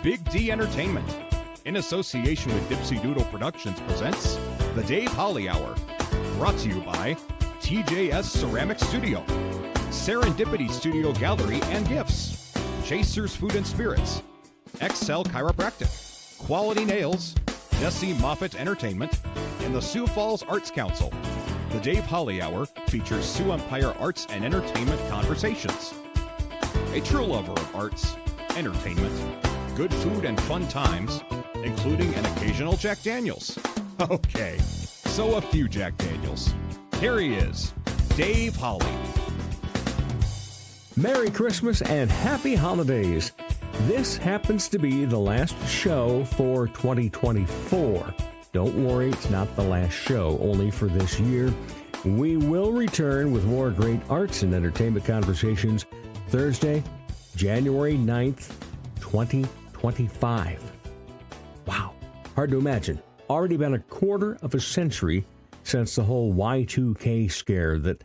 Big D Entertainment, in association with Dipsy Doodle Productions, presents The Dave Holly Hour, brought to you by TJS Ceramic Studio, Serendipity Studio Gallery and Gifts, Chasers Food and Spirits, Excel Chiropractic, Quality Nails, Jesse Moffitt Entertainment, and the Sioux Falls Arts Council. The Dave Holly Hour features Sioux Empire arts and entertainment conversations. A true lover of arts, entertainment, good food, and fun times, including an occasional Jack Daniels. Okay, so a few Jack Daniels. Here he is, Dave Holly. Merry Christmas and Happy Holidays. This happens to be the last show for 2024. Don't worry, it's not the last show, only for this year. We will return with more great arts and entertainment conversations Thursday, January 9th, 2025. Wow, hard to imagine. Already been a quarter of a century since the whole Y2K scare that,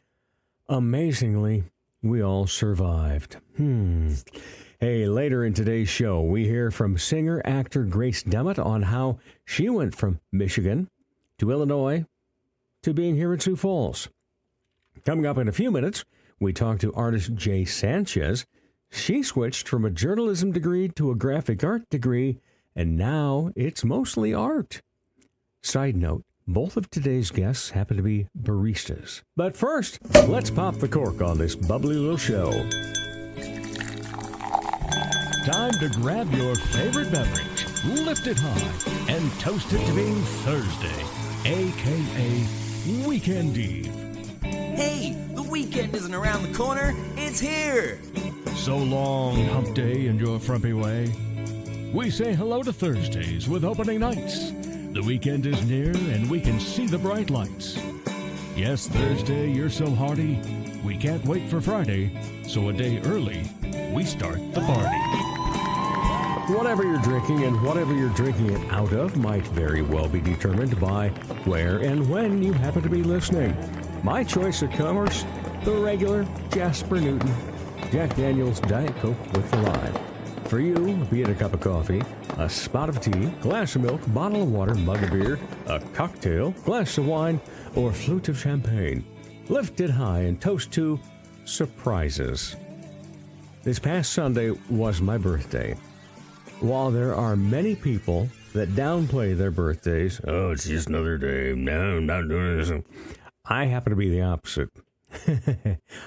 amazingly, we all survived. Hey, later in today's show, we hear from singer-actor Grace Dummitt on how she went from Michigan to Illinois to being here in Sioux Falls. Coming up in a few minutes, we talk to artist Jay Sanchez. She switched from a journalism degree to a graphic art degree, and now it's mostly art. Side note, both of today's guests happen to be baristas. But first, let's pop the cork on this bubbly little show. Time to grab your favorite beverage, lift it high, and toast it to being Thursday, a.k.a. Weekend Eve. Hey, the weekend isn't around the corner, it's here! So long, hump day and your frumpy way. We say hello to Thursdays with opening nights. The weekend is near and we can see the bright lights. Yes, Thursday, you're so hearty, we can't wait for Friday, so a day early, we start the party. Whatever you're drinking and whatever you're drinking it out of might very well be determined by where and when you happen to be listening. My choice of commerce, the regular Jasper Newton, Jack Daniels Diet Coke with the lime. For you, be it a cup of coffee, a spot of tea, glass of milk, bottle of water, mug of beer, a cocktail, glass of wine, or flute of champagne. Lift it high and toast to surprises. This past Sunday was my birthday. While there are many people that downplay their birthdays, oh, it's just another day, no, I'm not doing this, I happen to be the opposite.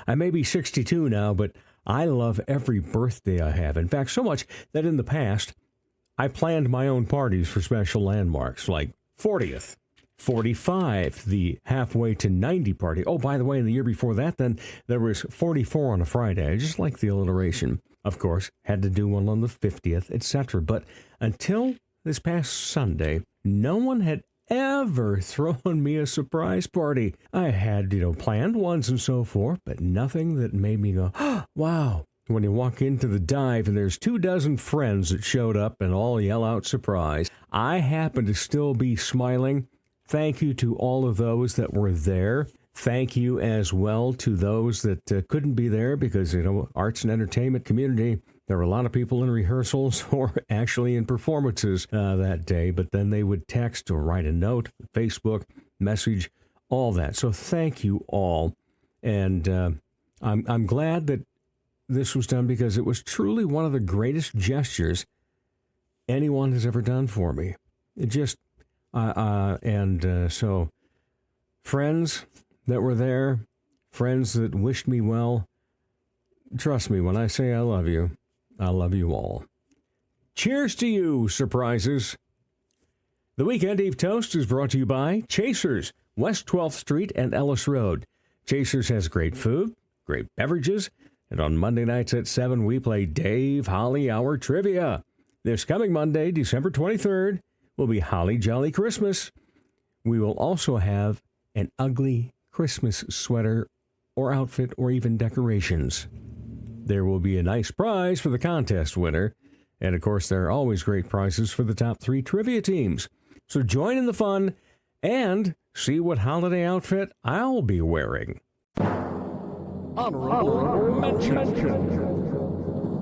I may be 62 now, but I love every birthday I have. In fact, so much that in the past, I planned my own parties for special landmarks, like 40th, 45, the halfway to 90 party. Oh, by the way, in the year before that, then there was 44 on a Friday. I just like the alliteration. Of course, had to do one on the 50th, etc. But until this past Sunday, no one had ever thrown me a surprise party. I had, planned ones and so forth, but nothing that made me go, oh, wow. When you walk into the dive and there's 24 friends that showed up and all yell out surprise, I happen to still be smiling. Thank you to all of those that were there. Thank you as well to those that couldn't be there because, arts and entertainment community, there were a lot of people in rehearsals or actually in performances that day, but then they would text or write a note, Facebook, message, all that. So thank you all. And I'm glad that this was done because it was truly one of the greatest gestures anyone has ever done for me. It just, so friends that were there, friends that wished me well, trust me when I say I love you all. Cheers to you, surprises. The Weekend Eve Toast is brought to you by Chasers, West 12th Street and Ellis Road. Chasers has great food, great beverages, and on Monday nights at 7, we play Dave Holly Hour Trivia. This coming Monday, December 23rd, will be Holly Jolly Christmas. We will also have an ugly Christmas sweater or outfit or even decorations. There will be a nice prize for the contest winner. And, of course, there are always great prizes for the top 3 trivia teams. So join in the fun and see what holiday outfit I'll be wearing. Honorable mention.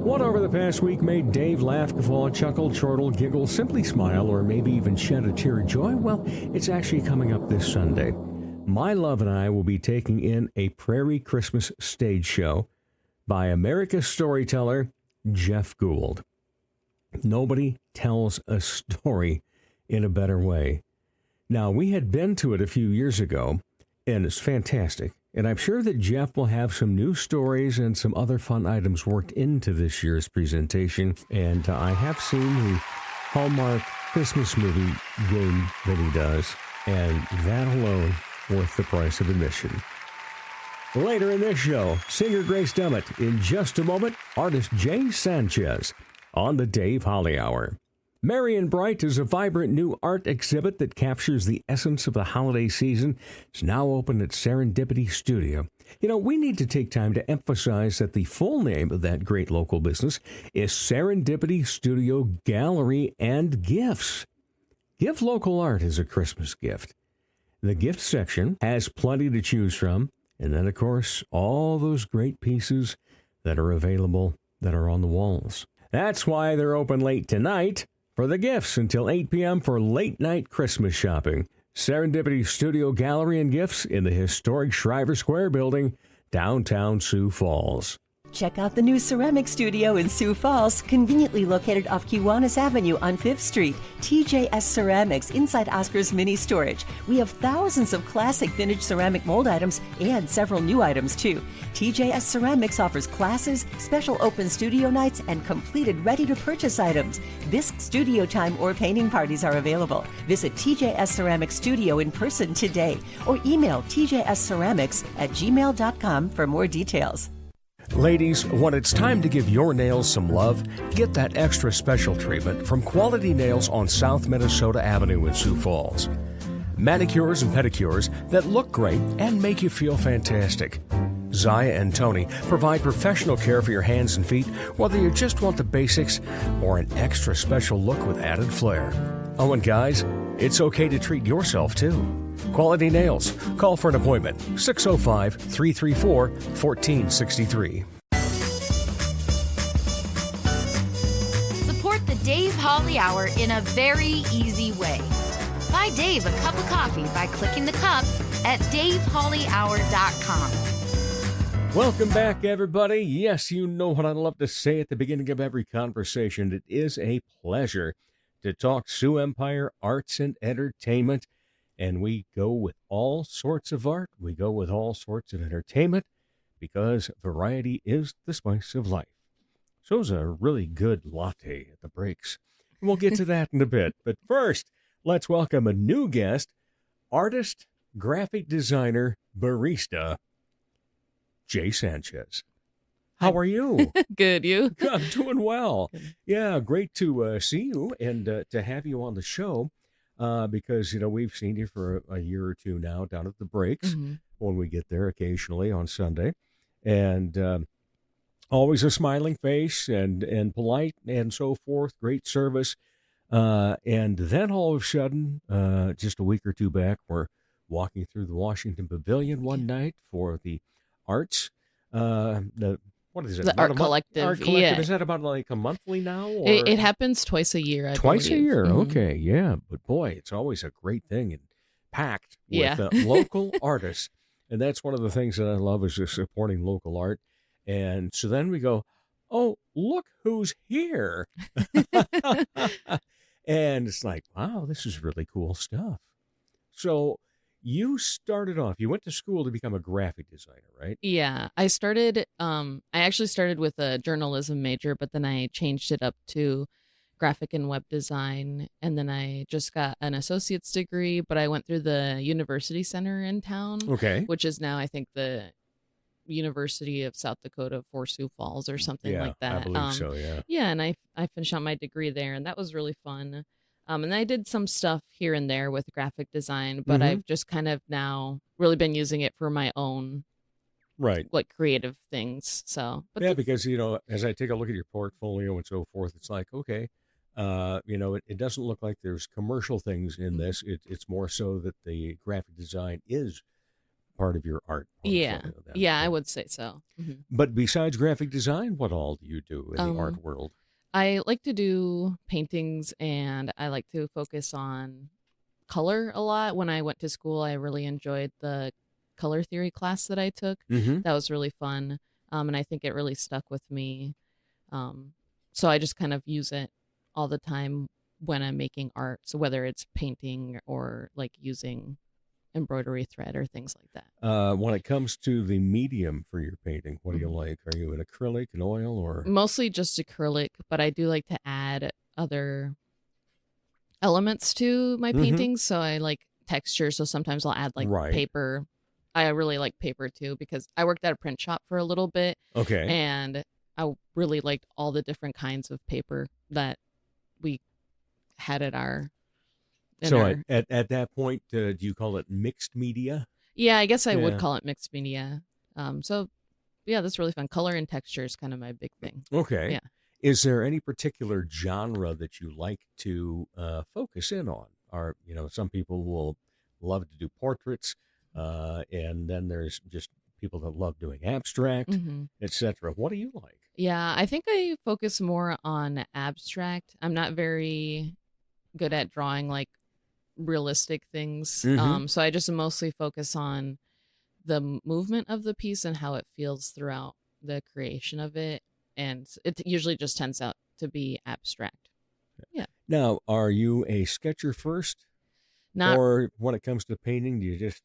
What over the past week made Dave laugh, guffaw, chuckle, chortle, giggle, simply smile, or maybe even shed a tear of joy? Well, it's actually coming up this Sunday. My love and I will be taking in a Prairie Christmas stage show by America's storyteller, Jeff Gould. Nobody tells a story in a better way. Now, we had been to it a few years ago, and it's fantastic. And I'm sure that Jeff will have some new stories and some other fun items worked into this year's presentation. And I have seen the Hallmark Christmas movie game that he does, and that alone worth the price of admission. Later in this show, singer Grace Dummitt. In just a moment, artist Jay Sanchez on the Dave Holly Hour. Merry and Bright is a vibrant new art exhibit that captures the essence of the holiday season. It's now open at Serendipity Studio. You know, we need to take time to emphasize that the full name of that great local business is Serendipity Studio Gallery and Gifts. Give local art as a Christmas gift. The gift section has plenty to choose from. And then, of course, all those great pieces that are available that are on the walls. That's why they're open late tonight for the gifts until 8 p.m. for late-night Christmas shopping. Serendipity Studio Gallery and Gifts in the historic Shriver Square building, downtown Sioux Falls. Check out the new ceramic studio in Sioux Falls, conveniently located off Kiwanis Avenue on 5th Street. TJS Ceramics inside Oscar's Mini Storage. We have thousands of classic vintage ceramic mold items and several new items too. TJS Ceramics offers classes, special open studio nights, and completed ready-to-purchase items. Bisque studio time or painting parties are available. Visit TJS Ceramics Studio in person today or email tjsceramics@gmail.com for more details. Ladies, when it's time to give your nails some love, get that extra special treatment from Quality Nails on South Minnesota Avenue in Sioux Falls. Manicures and pedicures that look great and make you feel fantastic. Zaya and Tony provide professional care for your hands and feet, whether you just want the basics or an extra special look with added flair. Oh, and guys, it's okay to treat yourself too. Quality Nails. Call for an appointment. 605-334-1463. Support the Dave Holly Hour in a very easy way. Buy Dave a cup of coffee by clicking the cup at davehollyhour.com. Welcome back, everybody. Yes, you know what I love to say at the beginning of every conversation. It is a pleasure to talk Sioux Empire arts and entertainment. And we go with all sorts of art. We go with all sorts of entertainment because variety is the spice of life. So is a really good latte at the breaks. And we'll get to that in a bit. But first, let's welcome a new guest, artist, graphic designer, barista, Jay Sanchez. How are you? Good, you? I'm doing well. Yeah, great to see you and to have you on the show. Because, you know, we've seen you for a year or two now down at the breaks when we get there occasionally on Sunday. And always a smiling face and polite and so forth. Great service. And then all of a sudden, just a week or two back, we're walking through the Washington Pavilion one night for the arts. What is it? The Art Collective. Art Collective. Yeah. Is that about like a monthly now? Or? It happens twice a year, I Twice believe. a year, Mhm. okay, yeah. But boy, it's always a great thing and packed with Yeah. local artists. And that's one of the things that I love is just supporting local art. And so then we go, oh, look who's here. And it's like, wow, this is really cool stuff. So you started off, you went to school to become a graphic designer, right? Yeah, I actually started with a journalism major, but then I changed it up to graphic and web design. And then I just got an associate's degree, but I went through the university center in town, Okay. which is now, I think, the University of South Dakota for Sioux Falls or something Yeah, like that. I believe so, yeah. Yeah, and I finished out my degree there, and that was really fun. And I did some stuff here and there with graphic design, but I've just kind of now really been using it for my own Right. like creative things. So, but Yeah, because, you know, as I take a look at your portfolio and so forth, it's like, okay, you know, it doesn't look like there's commercial things in this. It's more so that the graphic design is part of your art Yeah. portfolio then. Yeah, I would say so. But besides graphic design, what all do you do in the art Um, world? I like to do paintings, and I like to focus on color a lot. When I went to school, I really enjoyed the color theory class that I took. Mm-hmm. That was really fun. And I think it really stuck with me. So I just kind of use it all the time when I'm making art. So whether it's painting or like using embroidery thread or things like that. When it comes to the medium for your painting, what do you like? Are you an acrylic, an oil, or? Mostly just acrylic, but I do like to add other elements to my Mhm. paintings. So I like texture. So sometimes I'll add like Right. paper. I really like paper too because I worked at a print shop for a little bit Okay. and I really liked all the different kinds of paper that we had at our. So at that point, do you call it mixed media? Yeah, I guess I would Yeah. call it mixed media. So yeah, that's really fun. Color and texture is kind of my big thing. Okay. Yeah. Is there any particular genre that you like to focus in on? Or, some people will love to do portraits, and then there's just people that love doing abstract, hmm etc. What do you like? Yeah, I think I focus more on abstract. I'm not very good at drawing like realistic things. Mhm. So I just mostly focus on the movement of the piece and how it feels throughout the creation of it. And it usually just tends out to be abstract. Yeah. Now, are you a sketcher first, Not, or when it comes to painting, do you just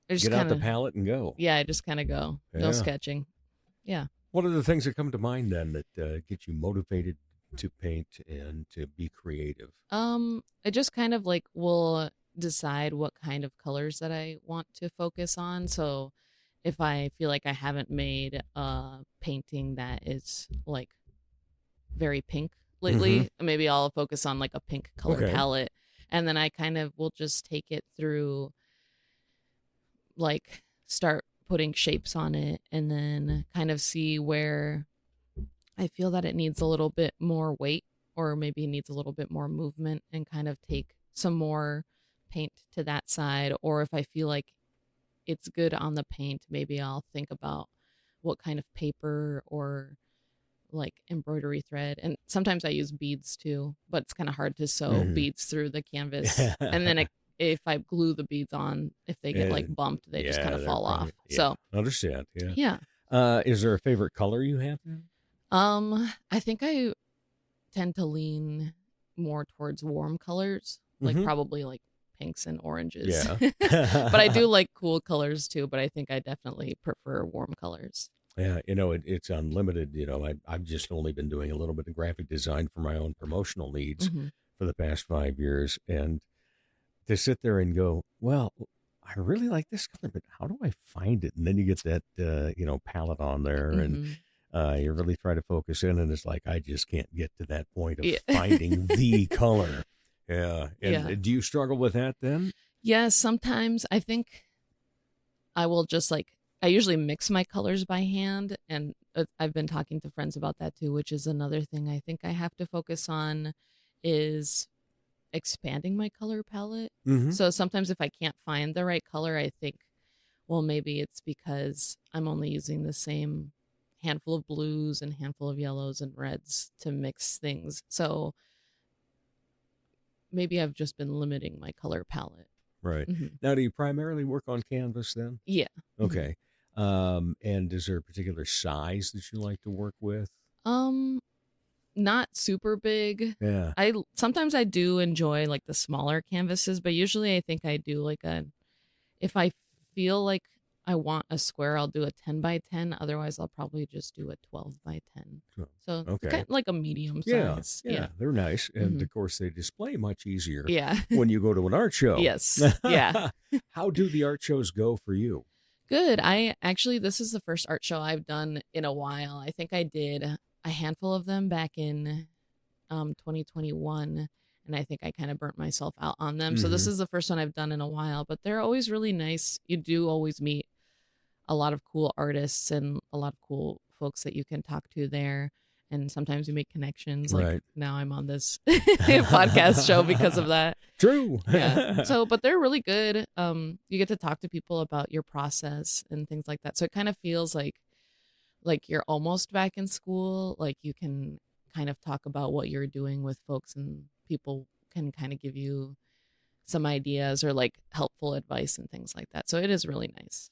I just get out kind the of, palette and go? yeah, I just kind of go. No Yeah. sketching. Yeah. What are the things that come to mind then that get you motivated to paint and to be creative? I just kind of like will decide what kind of colors that I want to focus on. So if I feel like I haven't made a painting that is like very pink lately, maybe I'll focus on like a pink color Okay. palette. And then I kind of will just take it through, like start putting shapes on it and then kind of see where I feel that it needs a little bit more weight or maybe needs a little bit more movement and kind of take some more paint to that side. Or if I feel like it's good on the paint, maybe I'll think about what kind of paper or like embroidery thread. And sometimes I use beads too, but it's kind of hard to sew Mhm. beads through the canvas. And then if I glue the beads on, if they get like bumped, they just kind of they're fall off. probably- yeah, So understand. Yeah. yeah. Is there a favorite color you have? I think I tend to lean more towards warm colors, like Mhm. probably like pinks and oranges. Yeah. But I do like cool colors too, but I think I definitely prefer warm colors. Yeah, it's unlimited. I've just only been doing a little bit of graphic design for my own promotional needs hmm for the past 5 years, and to sit there and go, well, I really like this color, but how do I find it? And then you get that palette on there, and you really try to focus in, and it's like I just can't get to that point of Yeah. finding the color. Yeah, and Yeah. do you struggle with that then? Yeah, sometimes I think I will just like, I usually mix my colors by hand. And I've been talking to friends about that too, which is another thing I think I have to focus on is expanding my color palette. Mm-hmm. So sometimes if I can't find the right color, I think, well, maybe it's because I'm only using the same handful of blues and handful of yellows and reds to mix things. So maybe I've just been limiting my color palette. Right. hmm Now, do you primarily work on canvas then? Yeah. Okay. And is there a particular size that you like to work with? Not super big. Yeah. Sometimes I do enjoy like the smaller canvases, but usually I think I do like if I feel like I want a square, I'll do a 10 by 10. Otherwise, I'll probably just do a 12 by 10. So Okay. kind of like a medium Yeah. size. Yeah. They're nice. And Mhm. of course, they display much easier Yeah. when you go to an art show. Yes. Yeah. How do the art shows go for you? Good. This is the first art show I've done in a while. I think I did a handful of them back in 2021. And I think I kind of burnt myself out on them. So this Mhm. is the first one I've done in a while, but they're always really nice. You do always meet a lot of cool artists and a lot of cool folks that you can talk to there. and sometimes you make connections. Like Right. now I'm on this podcast show because of that. True. Yeah. So, but they're really good. You get to talk to people about your process and things like that. So it kind of feels like you're almost back in school. Like you can kind of talk about what you're doing with folks, and people can kind of give you some ideas or like helpful advice and things like that. So it is really nice.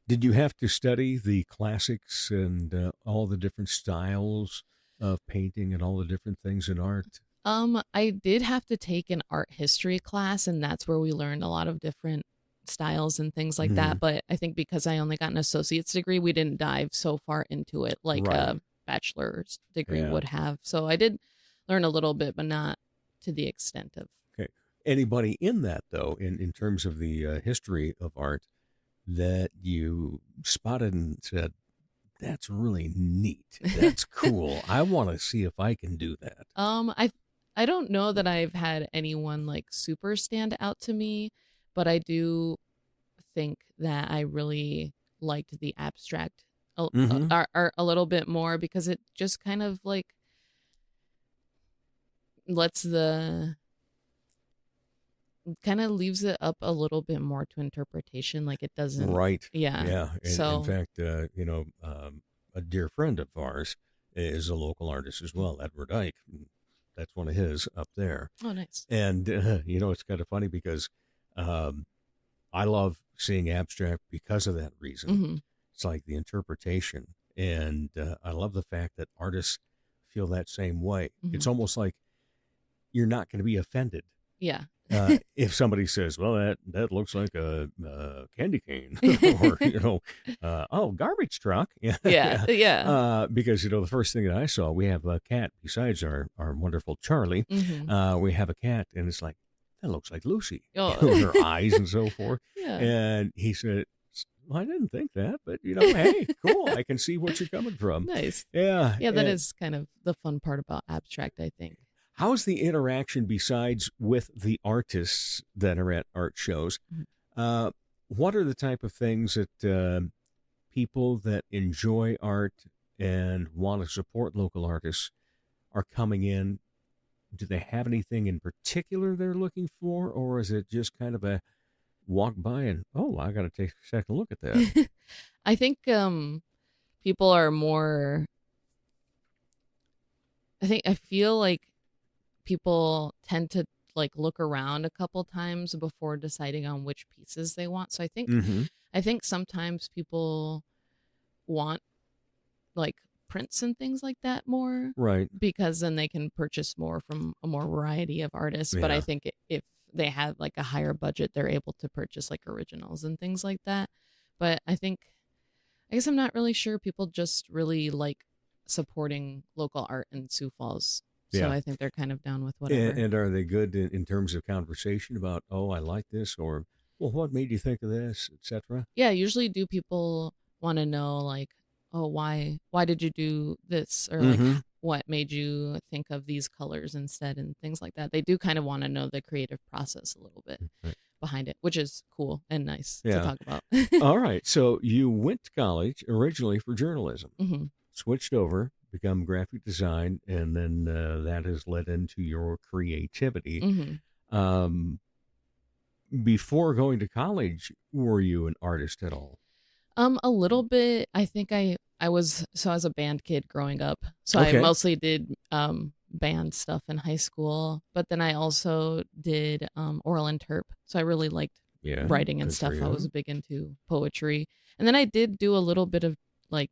Did you have to study the classics and all the different styles of painting and all the different things in art? I did have to take an art history class, and that's where we learned a lot of different styles and things like that. But I think because I only got an associate's degree, we didn't dive so far into it like Right. a bachelor's degree Yeah. would have. So I did learn a little bit, but not to the extent of. Okay. Anybody in that, though, in terms of the history of art that you spotted and said, that's really neat. That's cool. I want to see if I can do that. I don't know that I've had anyone like super stand out to me, but I do think that I really liked the abstract art a little bit more, because it just kind of like kind of leaves it up a little bit more to interpretation. Like it doesn't. Right. Yeah. Yeah. So In fact, a dear friend of ours is a local artist as well, Edward Ike. That's one of his up there. oh, nice. And, it's kind of funny because I love seeing abstract because of that reason. Hmm. It's like the interpretation. And I love the fact that artists feel that same way. Mhm. It's almost like you're not going to be offended Yeah. if somebody says, well, that looks like a candy cane or, garbage truck. Yeah. Yeah. Because, the first thing that I saw, we have a cat besides our wonderful Charlie. Hmm. We have a cat, and it's like, that looks like Lucy. Oh. Her eyes and so forth. Yeah. And he said, well, I didn't think that, but, hey, cool. I can see what you're coming from. Nice. Yeah. Yeah, that and is kind of the fun part about abstract, I think. How's the interaction besides with the artists that are at art shows? What are the type of things that people that enjoy art and want to support local artists are coming in? Do they have anything in particular they're looking for, or is it just kind of a walk by and, oh, I got to take a second look at that? I think people are more. I feel like people tend to like look around a couple times before deciding on which pieces they want. So I think sometimes people want like prints and things like that more, Right. because then they can purchase more from a more variety of artists. But I Yeah. think if they have like a higher budget, they're able to purchase like originals and things like that. But I guess I'm not really sure. People just really like supporting local art in Sioux Falls. So Yeah. I think they're kind of down with whatever. And are they good in terms of conversation about, oh, I like this, or, well, what made you think of this, etc.? Yeah, usually do people want to know like, oh, why did you do this, or like what made you think of these colors instead, and things like that. They do kind of want to know the creative process a little bit Right. behind it, which is cool and nice Yeah. to talk about. All right. So you went to college originally for journalism, Hmm. switched over, become graphic design, and then that has led into your creativity. Hmm. Before going to college, were you an artist at all? A little bit. I think I was a band kid growing up. So Okay. I mostly did band stuff in high school, but then I also did oral interp. So I really liked Yeah. writing and good stuff. for I you. was big into poetry. And then I did do a little bit of like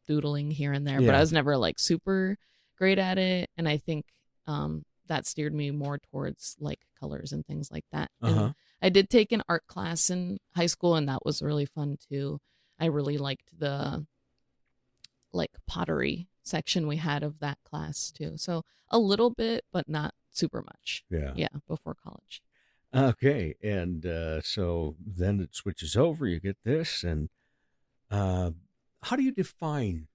doodling here and there, but Yeah. I was never like super great at it. And I think that steered me more towards like colors and things like that. Uh-huh. And I did take an art class in high school, and that was really fun too. I really liked the like pottery section we had of that class too. So a little bit, but not super much. Yeah. Yeah, before college. Okay. And so then it switches over. You get this. And how do you define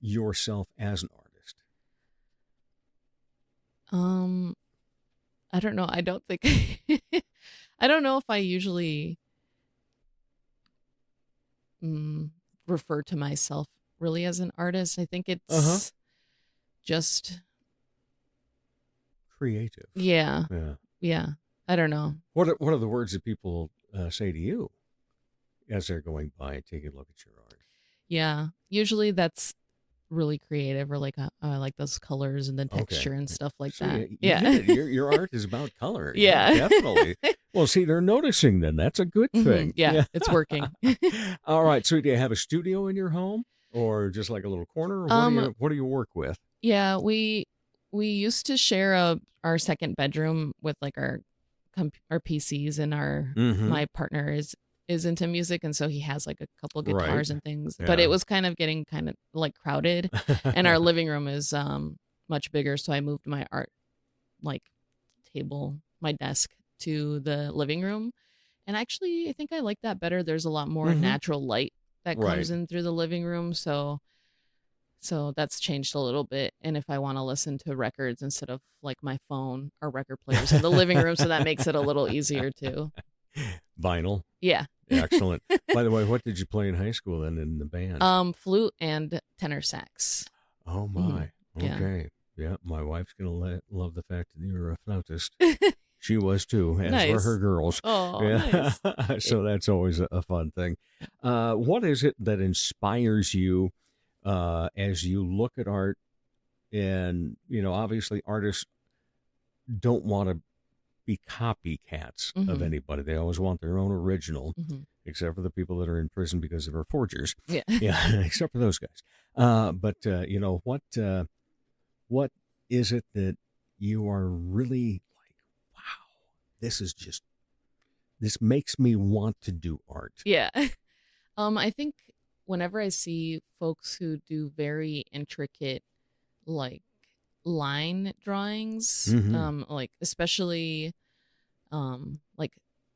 yourself as an artist? I don't know. I don't think I don't know if I usually refer to myself really as an artist. I think it's just creative. yeah. Yeah. Yeah. I don't know. What are the words that people say to you as they're going by taking a look at your art? Yeah. Usually that's really creative, or like I like those colors and the texture and stuff like See, that. you Yeah. get it. Your art is about color. Yeah. Definitely. Well, see, they're noticing then. That's a good thing. Yeah, it's working. All right. So do you have a studio in your home or just like a little corner? Or what do you work with? Yeah, we used to share our second bedroom with like our PCs, and my partner is into music, and so he has like a couple guitars and things. But it was kind of getting kind of like crowded, and our living room is much bigger, so I moved my art like table, my desk, to the living room. And actually I think I like that better. There's a lot more natural light that comes in through the living room, so that's changed a little bit. And if I want to listen to records instead of like my phone, or record players in the living room, so that makes it a little easier too. Vinyl. Yeah. Excellent. By the way, what did you play in high school then in the band? Flute and tenor sax. Oh my. Yeah. Okay. Yeah, my wife's gonna love the fact that you're a flautist. She was too, as were Nice. her girls. Oh, yeah. nice. So that's always a fun thing. What is it that inspires you as you look at art? And obviously, artists don't want to be copycats of anybody. They always want their own original, except for the people that are in prison because they were forgers. Yeah. Yeah, except for those guys. But what is it that you are really like, wow, this makes me want to do art? Yeah. I think whenever I see folks who do very intricate like line drawings, like especially like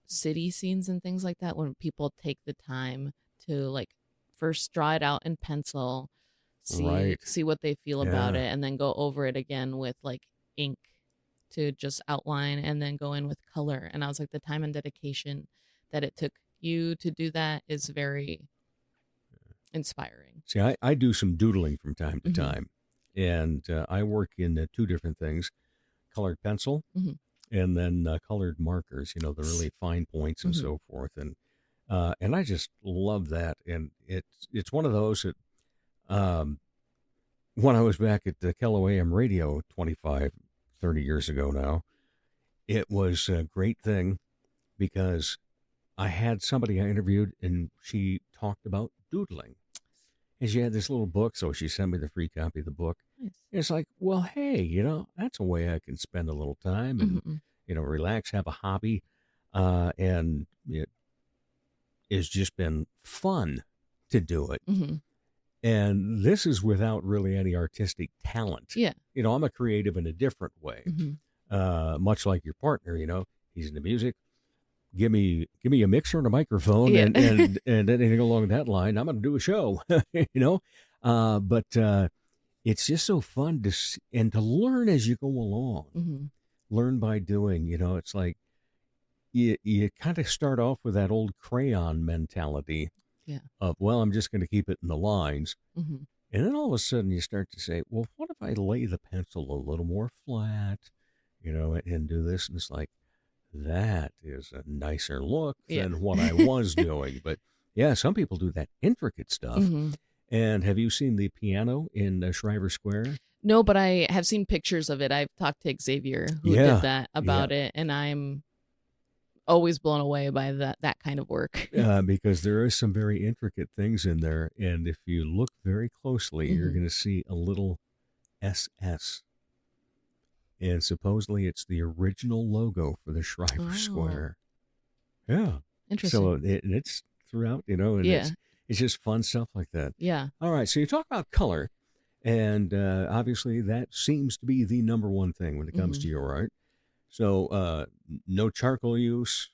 city scenes and things like that, when people take the time to like first draw it out in pencil, see what they feel about it, and then go over it again with like ink to just outline, and then go in with color. And I was like, the time and dedication that it took you to do that is very inspiring. See, I do some doodling from time to time, and I work in two different things: colored pencil and then colored markers. The really fine points and so forth. And I just love that. And it's one of those that when I was back at the Kello AM radio 30 years ago now, it was a great thing because I had somebody I interviewed, and she talked about doodling. And she had this little book, so she sent me the free copy of the book. Nice. And it's like, well, hey, that's a way I can spend a little time and, relax, have a hobby. And it has just been fun to do it. And this is without really any artistic talent. Yeah. I'm a creative in a different way. Much like your partner, he's into music. Give me a mixer and a microphone and anything along that line. I'm going to do a show, But it's just so fun to learn as you go along. Learn by doing. It's like you kind of start off with that old crayon mentality of, well, I'm just going to keep it in the lines. And then all of a sudden you start to say, well, what if I lay the pencil a little more flat, and do this? And it's like, that is a nicer look than what I was doing. But yeah, some people do that intricate stuff. And have you seen the piano in Shriver Square? No, but I have seen pictures of it. I've talked to Xavier who did that about it, and I'm always blown away by that kind of work. Because there are some very intricate things in there, and if you look very closely, you're going to see a little SS. And supposedly it's the original logo for the Shriver Square. Yeah. Interesting. So it's throughout, and it's just fun stuff like that. Yeah. All right. So you talk about color, and obviously that seems to be the number one thing when it comes to your art. So no charcoal use?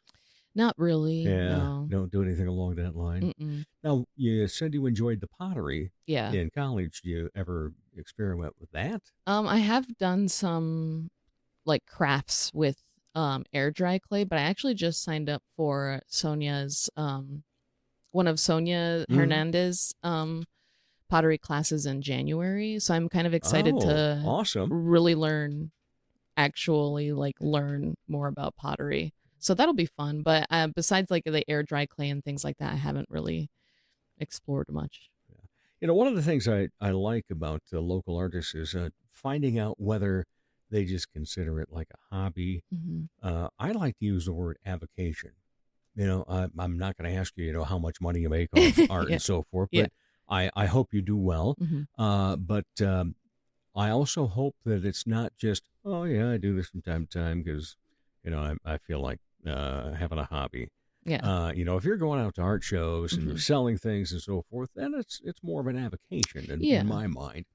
Not really. Yeah. No. Don't do anything along that line. Now, you said you enjoyed the pottery in college. Do you ever experiment with that? I have done some like crafts with air dry clay, but I actually just signed up for Sonia's one of Sonia Hernandez pottery classes in January, so I'm kind of excited to awesome. really actually learn more about pottery. So that'll be fun. But besides like the air dry clay and things like that, I haven't really explored much. One of the things I like about local artists is finding out whether they just consider it like a hobby. I like to use the word avocation. I'm not going to ask you, how much money you make off art and so forth, but I hope you do well. But I also hope that it's not just, oh, yeah, I do this from time to time because, I feel like having a hobby. Yeah. If you're going out to art shows and you're selling things and so forth, then it's more of an avocation in my mind.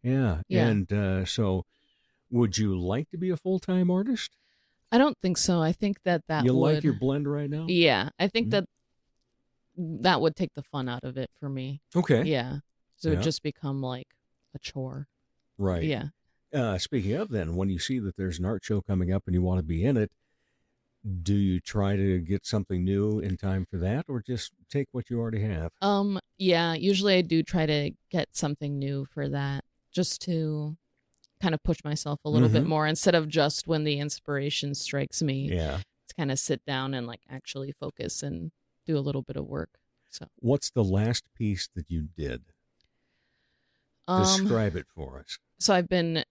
Yeah. And so would you like to be a full-time artist? I don't think so. I think that you would... like your blend right now? Yeah. I think that would take the fun out of it for me. Okay. Yeah. So it would just become like a chore. Right. Yeah. Speaking of then, when you see that there's an art show coming up and you want to be in it, do you try to get something new in time for that or just take what you already have? Yeah, usually I do try to get something new for that just to kind of push myself a little bit more instead of just when the inspiration strikes me. Yeah. To kind of sit down and like actually focus and do a little bit of work. So what's the last piece that you did? Describe it for us. So I've been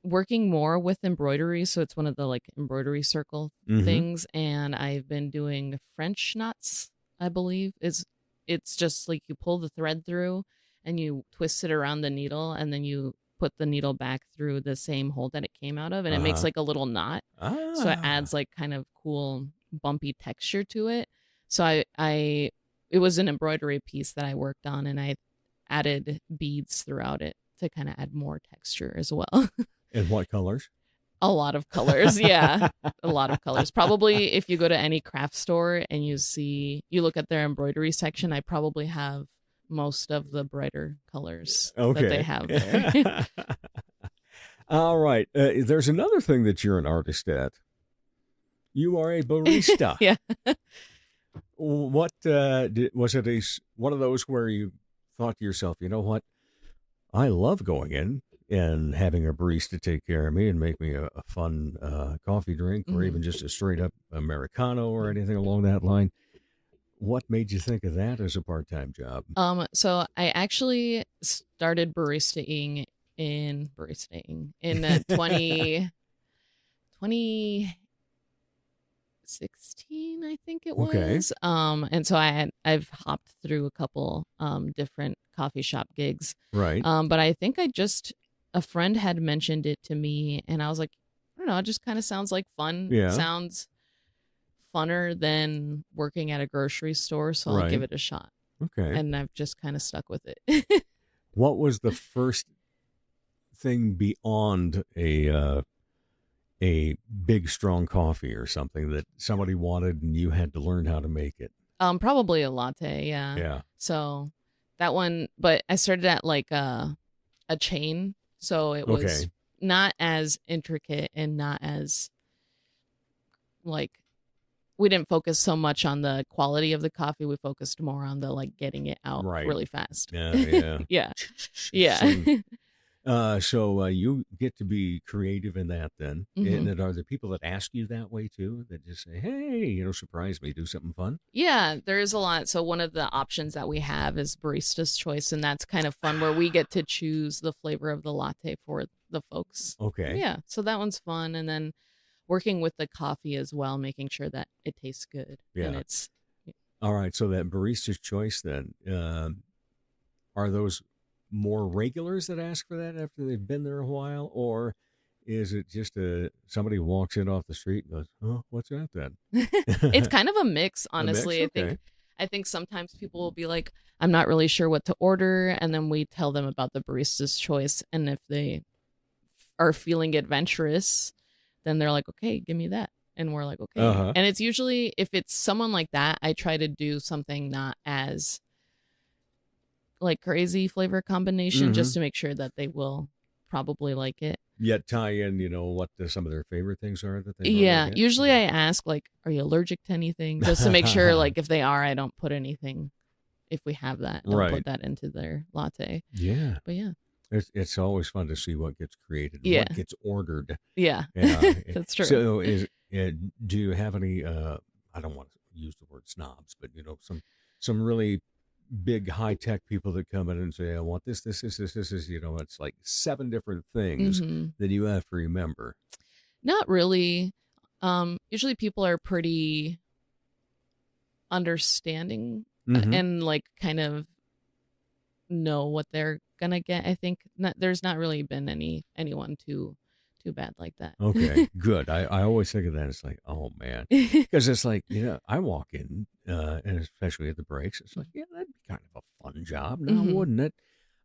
working more with embroidery, so it's one of the like embroidery circle things, and I've been doing French knots, I believe. It's just like you pull the thread through and you twist it around the needle and then you put the needle back through the same hole that it came out of, and it makes like a little knot. So it adds like kind of cool bumpy texture to it. So it was an embroidery piece that I worked on, and I added beads throughout it to kind of add more texture as well. And what colors? A lot of colors, yeah. A lot of colors. Probably if you go to any craft store and you look at their embroidery section, I probably have most of the brighter colors that they have there. All right. There's another thing that you're an artist at. You are a barista. Yeah. What was it? One of those where you thought to yourself, you know what? I love going in and having a barista take care of me and make me a fun coffee drink or even just a straight up Americano or anything along that line. What made you think of that as a part-time job? So I actually started baristaing in 2016, I think it was. Okay. And so I've hopped through a couple different coffee shop gigs. Right. But I think a friend had mentioned it to me, and I was like, I don't know, it just kind of sounds like fun. Yeah. Sounds funner than working at a grocery store, so I'll give it a shot. Okay. And I've just kind of stuck with it. What was the first thing beyond a big strong coffee or something that somebody wanted and you had to learn how to make it? Probably a latte, yeah. Yeah. So that one, but I started at like a chain, so it was not as intricate and not as like, we didn't focus so much on the quality of the coffee. We focused more on the like getting it out really fast. Yeah. Yeah. So you get to be creative in that then. And are there people that ask you that way too? That just say, hey, surprise me, do something fun? Yeah, there is a lot. So one of the options that we have is Barista's Choice, and that's kind of fun where we get to choose the flavor of the latte for the folks. Okay. Yeah, so that one's fun. And then working with the coffee as well, making sure that it tastes good. Yeah. And it's... All right, so that Barista's Choice then, are those more regulars that ask for that after they've been there a while, or is it just somebody walks in off the street and goes, oh, what's that then? It's kind of a mix, honestly. Okay. I think sometimes people will be like, I'm not really sure what to order, and then we tell them about the Barista's Choice, and if they are feeling adventurous, then they're like, okay, give me that. And we're like, okay. And it's usually, if it's someone like that, I try to do something not as like crazy flavor combination just to make sure that they will probably like it. Yet tie in, what some of their favorite things are that they get. Usually I ask like, are you allergic to anything? Just to make sure like if they are, I don't put anything if we have that, they'll Right. put that into their latte. Yeah. But yeah. It's always fun to see what gets created, Yeah. what gets ordered. Yeah. Yeah. That's true. So do you have any, I don't want to use the word snobs, but some really big high tech people that come in and say, I want this, it's like 7 different things Mhm. that you have to remember. Not really. Usually people are pretty understanding Mhm. and like kind of know what they're gonna get. I think there's not really been anyone too bad like that. Okay, good. I always think of that. It's like, oh man, because it's like, I walk in, and especially at the breaks, it's like, yeah, that'd be kind of a fun job now, Mhm. wouldn't it?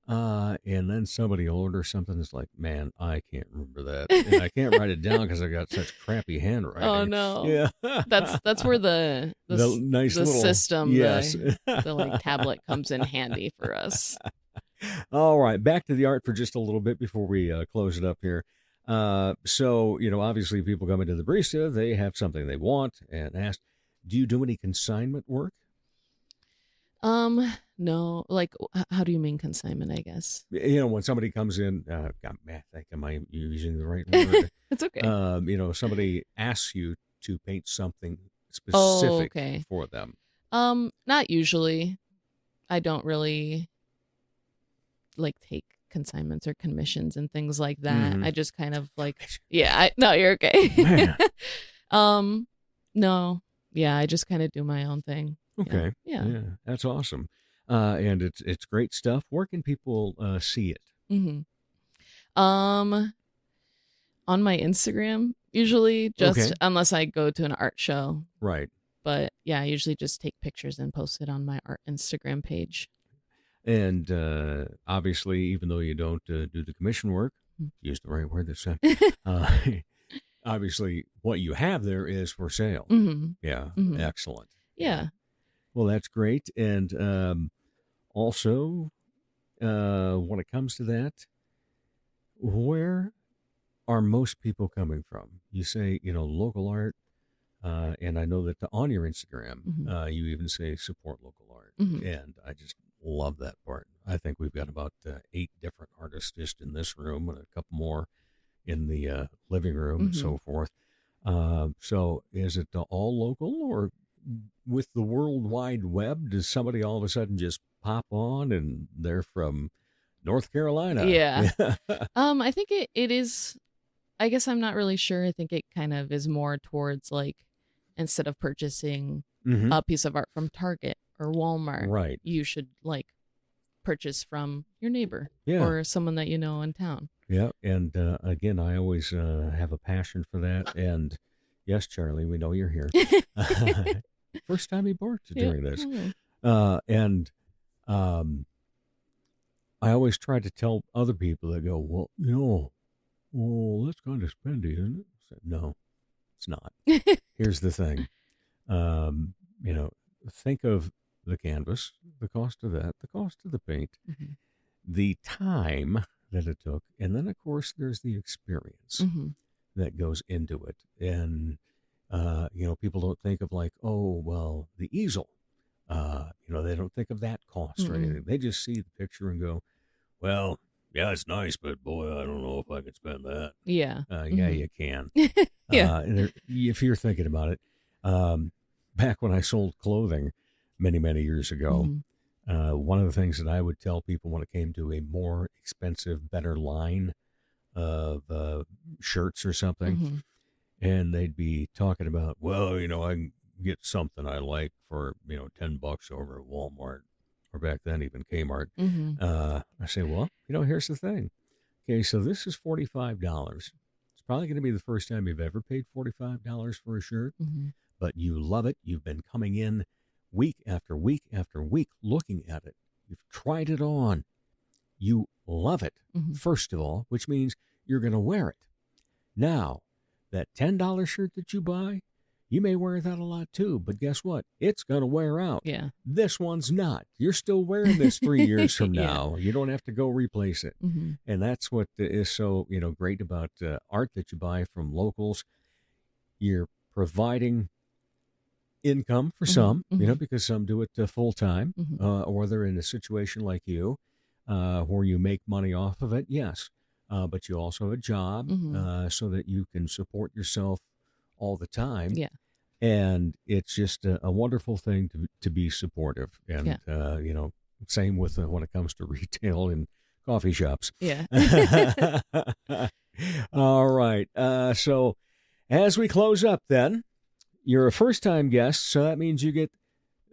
And then somebody will order something that's like, man, I can't remember that, and I can't write it down because I got such crappy handwriting. Oh no. Yeah, That's where the nice the little system, yes. the like tablet comes in handy for us. All right, back to the art for just a little bit before we close it up here. So, obviously people come into the barista, they have something they want and ask, do you do any consignment work? No, like how do you mean consignment, I guess? When somebody comes in, God, man, I think, am I using the right word? It's okay. Somebody asks you to paint something Oh, specific okay. for them. Not usually. I don't really like take consignments or commissions and things like that. Mhm. I just kind of like, yeah, no, you're okay. Man. No, yeah, I just kind of do my own thing. Okay. Yeah. That's awesome. And it's great stuff. Where can people see it? Mm-hmm. On my Instagram, usually, just Okay. unless I go to an art show. Right. But yeah, I usually just take pictures and post it on my art Instagram page. And obviously, even though you don't do the commission work, Mm. use the right word this time, obviously what you have there is for sale. Mm-hmm. Yeah, Mhm. excellent. Yeah. Well, that's great. And also, when it comes to that, where are most people coming from? You say, local art, and I know that on your Instagram, Mhm. you even say support local art. Mhm. And I just love that part. I think we've got about 8 different artists just in this room and a couple more in the living room and so forth. So is it all local, or with the World Wide Web, does somebody all of a sudden just pop on and they're from North Carolina? Yeah. I think it is, I guess I'm not really sure. I think it kind of is more towards like, instead of purchasing Mhm. a piece of art from Target or Walmart, Right. you should like purchase from your neighbor Yeah. or someone that you know in town. Yeah. And again, I always have a passion for that. And yes, Charlie, we know you're here. First time you barked during this. Oh. And I always try to tell other people that go, well, that's kind of spendy, isn't it? I said, no, it's not. Here's the thing. Think of the canvas, the cost of that, the cost of the paint, Mhm. the time that it took, and then, of course, there's the experience Mhm. that goes into it. And, people don't think of like, oh, well, the easel. They don't think of that cost or Mm-mm. anything. They just see the picture and go, well, yeah, it's nice, but boy, I don't know if I could spend that. Yeah. Yeah, Mhm. you can. Yeah. If you're thinking about it, back when I sold clothing many, many years ago, Mhm. one of the things that I would tell people when it came to a more expensive, better line of shirts or something, Mhm. and they'd be talking about, well, I can get something I like for, $10 over at Walmart, or back then even Kmart. Mhm. I say, well, here's the thing. Okay, so this is $45. It's probably going to be the first time you've ever paid $45 for a shirt, Mhm. but you love it. You've been coming in week after week after week looking at it. You've tried it on. You love it, Mhm. first of all, which means you're going to wear it. Now, that $10 shirt that you buy, you may wear that a lot too, but guess what? It's going to wear out. Yeah. This one's not. You're still wearing this 3 years from Yeah. now. You don't have to go replace it. Mhm. And that's what is so, great about art that you buy from locals. You're providing income for some, because some do it full time, or they're in a situation like you, where you make money off of it. Yes. But you also have a job, so that you can support yourself all the time. Yeah. And it's just a wonderful thing to be supportive. And, same with when it comes to retail and coffee shops. Yeah. All right. So as we close up then, you're a first-time guest, so that means you get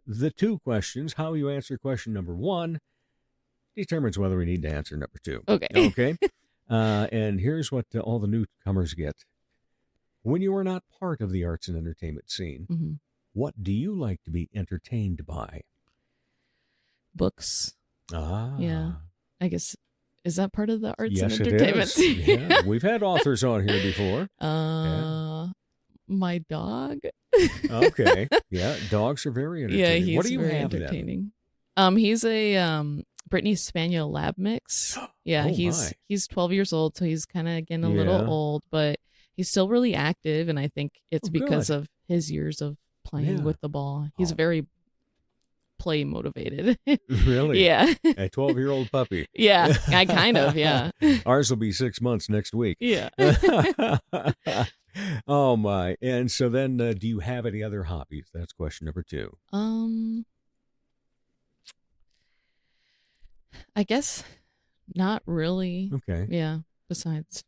the 2 questions. How you answer question number 1 determines whether we need to answer number 2. Okay. Okay. And here's what all the newcomers get. When you are not part of the arts and entertainment scene, what do you like to be entertained by? Books. Ah. Yeah. I guess, is that part of the arts yes, and entertainment it scene? is. Yeah, we've had authors on here before. My dog. Okay. Yeah, dogs are very entertaining. Yeah, he's what do you very have entertaining. He's a Brittany Spaniel lab mix. Yeah, he's 12 years old, so he's kind of getting a little old, but he's still really active, and I think it's because of his years of playing with the ball. He's very play motivated. Really? Yeah. A 12-year-old puppy. Yeah, I kind of, yeah. Ours will be 6 months next week. Yeah. Oh, my. And so then do you have any other hobbies? That's question number 2. I guess not really. Okay. Yeah, besides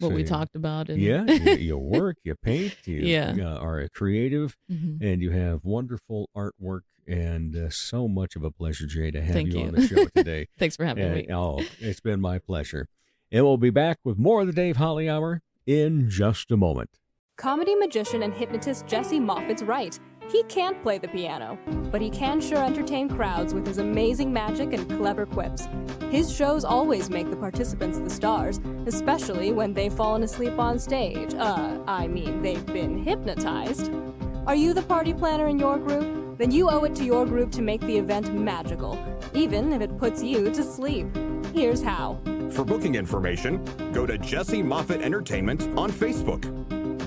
what we talked about. And you work, you paint, you are a creative, Mm-hmm. and you have wonderful artwork, and so much of a pleasure, Jay, to have Thank you you. on the show today. Thanks for having me. Oh, it's been my pleasure. And we'll be back with more of the Dave Holly Hour in just a moment. Comedy magician and hypnotist Jesse Moffat's right. He can't play the piano, but he can sure entertain crowds with his amazing magic and clever quips. His shows always make the participants the stars, especially when they've fallen asleep on stage. They've been hypnotized. Are you the party planner in your group? Then you owe it to your group to make the event magical, even if it puts you to sleep. Here's how. For booking information, go to Jesse Moffitt Entertainment on Facebook.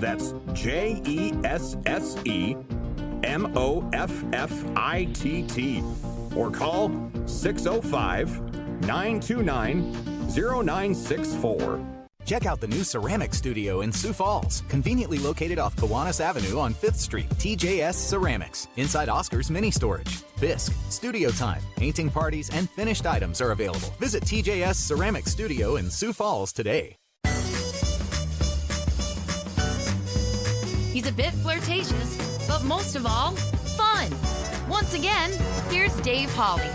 That's JESSEMOFFITT. Or call 605-929-0964. Check out the new ceramic studio in Sioux Falls, conveniently located off Kiwanis Avenue on 5th Street. TJS Ceramics, inside Oscar's Mini Storage. Bisque, studio time, painting parties, and finished items are available. Visit TJS Ceramic Studio in Sioux Falls today. He's a bit flirtatious, but most of all, fun. Once again, here's Dave Holly.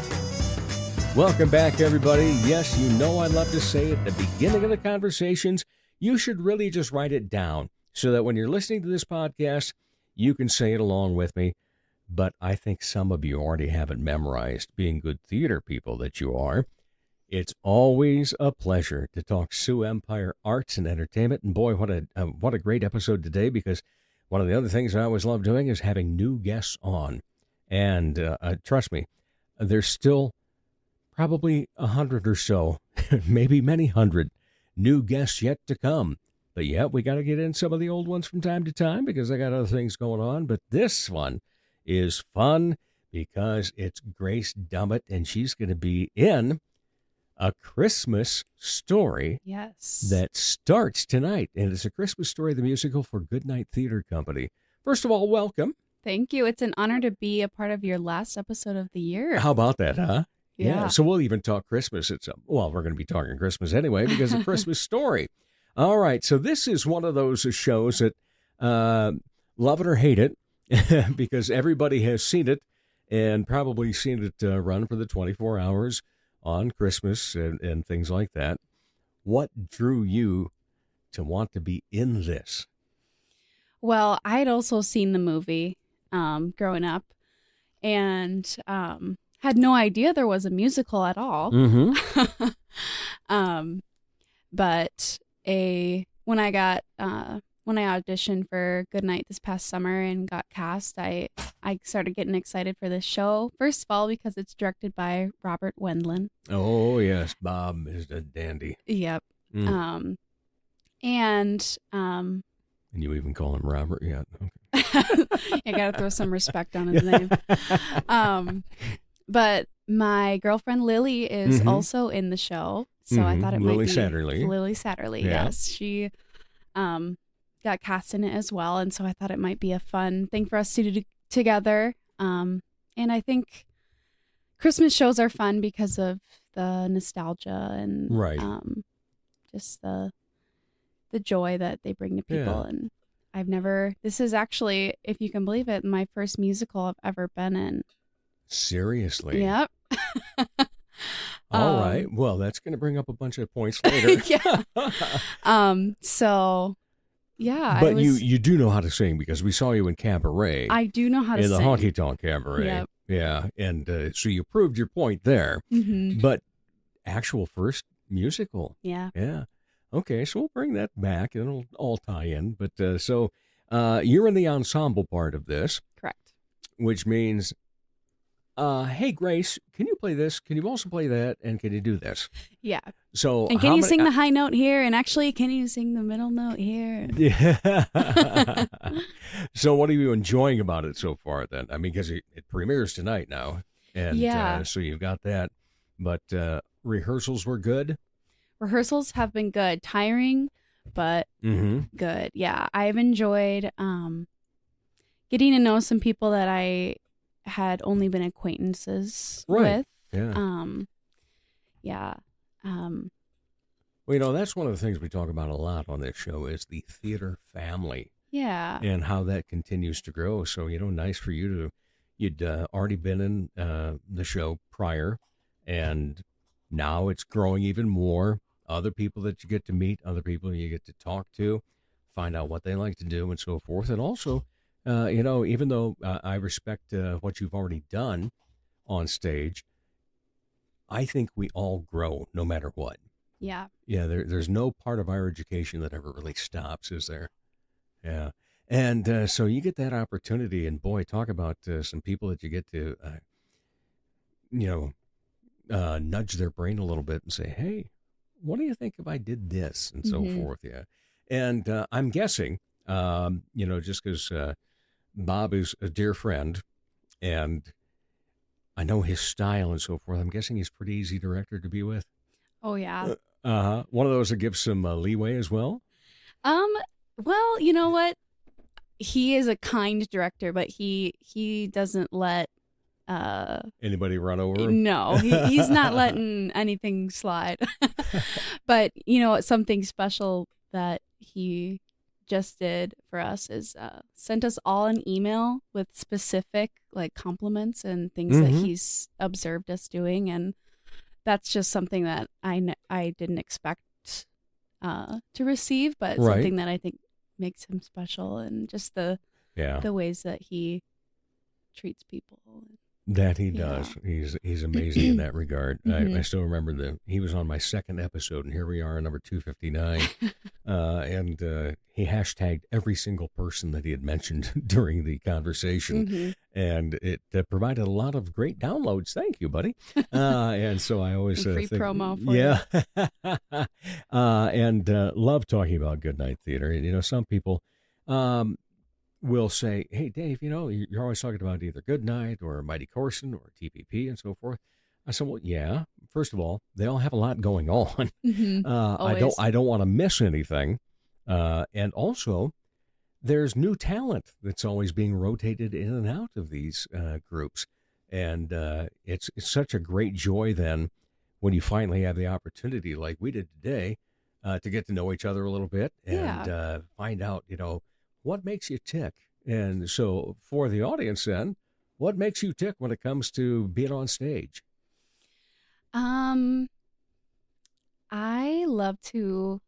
Welcome back, everybody. Yes, you know I love to say at the beginning of the conversations, you should really just write it down so that when you're listening to this podcast, you can say it along with me. But I think some of you already have it memorized, being good theater people that you are. It's always a pleasure to talk Sioux Empire arts and entertainment. And boy, what a great episode today, because one of the other things I always love doing is having new guests on. And trust me, there's still probably 100 or so, maybe many hundred new guests yet to come. But yeah, we got to get in some of the old ones from time to time because I got other things going on. But this one is fun because it's Grace Dummitt, and she's going to be in A Christmas Story. Yes. That starts tonight. And it's A Christmas Story, the musical for Goodnight Theater Company. First of all, welcome. Thank you. It's an honor to be a part of your last episode of the year. How about that, huh? Yeah. So we'll even talk Christmas. We're going to be talking Christmas anyway because of Christmas Story. All right. So this is one of those shows that love it or hate it because everybody has seen it and probably seen it run for the 24 hours on Christmas and things like that. What drew you to want to be in this? Well, I had also seen the movie growing up and had no idea there was a musical at all. Mm-hmm. But when I auditioned for Goodnight this past summer and got cast, I started getting excited for this show. First of all, because it's directed by Robert Wendland. Oh, yes. Bob is a dandy. Yep. Mm. And you even call him Robert? Yeah. Okay. I got to throw some respect on his name. But my girlfriend Lily is also in the show. So I thought it might be Lily Satterley. Yeah. Yes. She got cast in it as well. And so I thought it might be a fun thing for us to do together. And I think Christmas shows are fun because of the nostalgia and just the joy that they bring to people. And this is actually, if you can believe it, my first musical I've ever been in. Seriously? Yep. All right. Well, that's going to bring up a bunch of points later. So, yeah. But you do know how to sing because we saw you in Cabaret. I do know how to sing. In the Honky Tonk Cabaret. Yep. Yeah. And so you proved your point there. Mm-hmm. But actual first musical. Yeah. Yeah. Okay. So we'll bring that back and it'll all tie in. But so you're in the ensemble part of this. Correct. Which means, hey, Grace, can you play this? Can you also play that? And can you do this? Yeah. So, and can you sing the high note here? And actually, can you sing the middle note here? Yeah. So what are you enjoying about it so far then? I mean, because it premieres tonight now. And so you've got that. But rehearsals were good? Rehearsals have been good. Tiring, but good. Yeah. I've enjoyed getting to know some people that I had only been acquaintances with. Yeah. Well, that's one of the things we talk about a lot on this show is the theater family. Yeah. And how that continues to grow. So, nice for you you'd already been in the show prior, and now it's growing even more. Other people that you get to meet, other people you get to talk to, find out what they like to do and so forth. And also, even though I respect what you've already done on stage, I think we all grow no matter what. Yeah. Yeah, there's no part of our education that ever really stops, is there? Yeah. And so you get that opportunity, and boy, talk about some people that you get to, nudge their brain a little bit and say, hey, what do you think if I did this? And so forth, yeah. And I'm guessing, just because Bob is a dear friend, and I know his style and so forth, I'm guessing he's a pretty easy director to be with. Oh, yeah. One of those that gives some leeway as well? Well, you know what? He is a kind director, but he doesn't let anybody run over him? No, he's not letting anything slide. But, something special that he just did for us is sent us all an email with specific compliments and things that he's observed us doing, and that's just something that I didn't expect to receive, but something that I think makes him special, and just the ways that he treats people. That he does. He's amazing in that regard. I still remember he was on my second episode, and here we are, number 259. And he hashtagged every single person that he had mentioned during the conversation. And it provided a lot of great downloads. Thank you, buddy. And so I always free think, promo for you. And love talking about Goodnight Theater. Some people will say, hey, Dave, you're always talking about either Goodnight or Mighty Corson or TPP and so forth. I said, well, yeah, first of all, they all have a lot going on. I don't want to miss anything. And also, there's new talent that's always being rotated in and out of these groups. And it's such a great joy then when you finally have the opportunity, like we did today, to get to know each other a little bit and find out, what makes you tick? And so for the audience then, what makes you tick when it comes to being on stage? I love to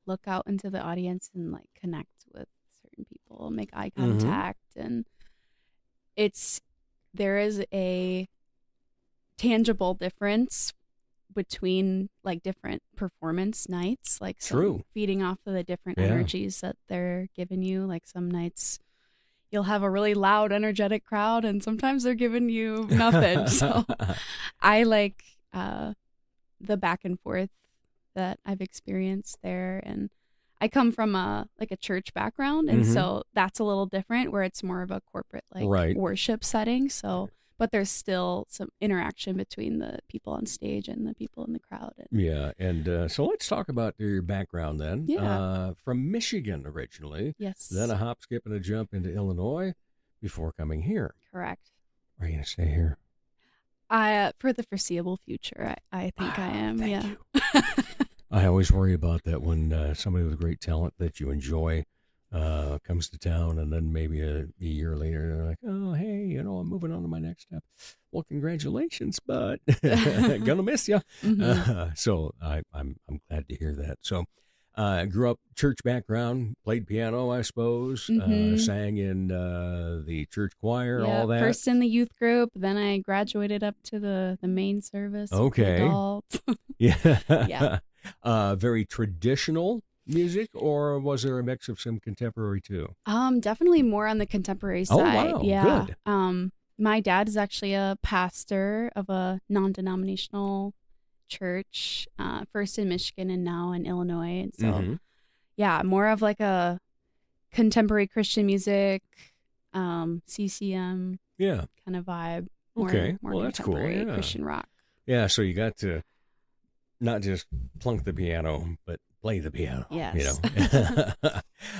look out into the audience and connect with certain people, make eye contact. And there is a tangible difference between different performance nights, feeding off of the different energies that they're giving you. Some nights you'll have a really loud, energetic crowd, and sometimes they're giving you nothing. So I like the back and forth that I've experienced there, and I come from a church background, and Mhm. so that's a little different, where it's more of a corporate Right. worship setting. So, but there's still some interaction between the people on stage and the people in the crowd. And Yeah, and so let's talk about your background then. Yeah. From Michigan originally, yes, then a hop, skip, and a jump into Illinois before coming here. correct. Are you going to stay here? For the foreseeable future, I think I am. Thank Yeah. you. I always worry about that when somebody with great talent that you enjoy comes to town, and then maybe a year later they're like, "Oh, hey, I'm moving on to my next step." Well, congratulations, but gonna miss you. Mhm. So I'm glad to hear that. So grew up church background, played piano, I suppose, Mhm. sang in the church choir, Yeah, all that. first in the youth group, then I graduated up to the main service. with the Okay. adults. Yeah. Yeah. Very traditional music, or was there a mix of some contemporary too? Definitely more on the contemporary Oh, side. wow, Yeah. good. My dad is actually a pastor of a non-denominational church, first in Michigan and now in Illinois. And so, Mhm. yeah, more of like a contemporary Christian music, CCM Yeah. kind of vibe. More, Okay. more Well, that's cool. contemporary Yeah. Christian rock. Yeah. So you got to not just plunk the piano, but play the piano. Yes.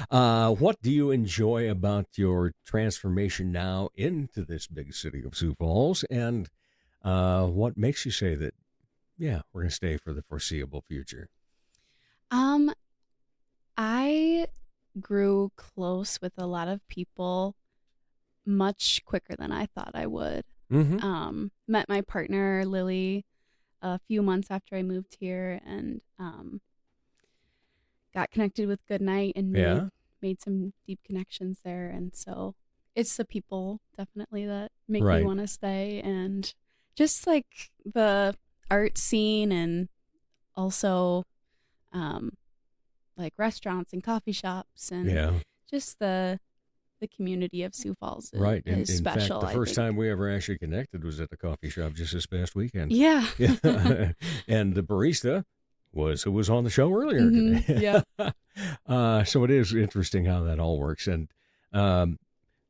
What do you enjoy about your transformation now into this big city of Sioux Falls, and what makes you say that, yeah, we're going to stay for the foreseeable future? I grew close with a lot of people much quicker than I thought I would. Mm-hmm. Met my partner Lily a few months after I moved here, and got connected with Goodnight and Yeah. made some deep connections there. And so it's the people definitely that make Right. me want to stay, and just like the art scene, and also like restaurants and coffee shops, and Yeah. just the community of Sioux Falls is, Right. In special. fact, the I first think. time we ever actually connected was at the coffee shop just this past weekend. Yeah. Yeah. And the barista who was on the show earlier Mhm, today. So it is interesting how that all works. And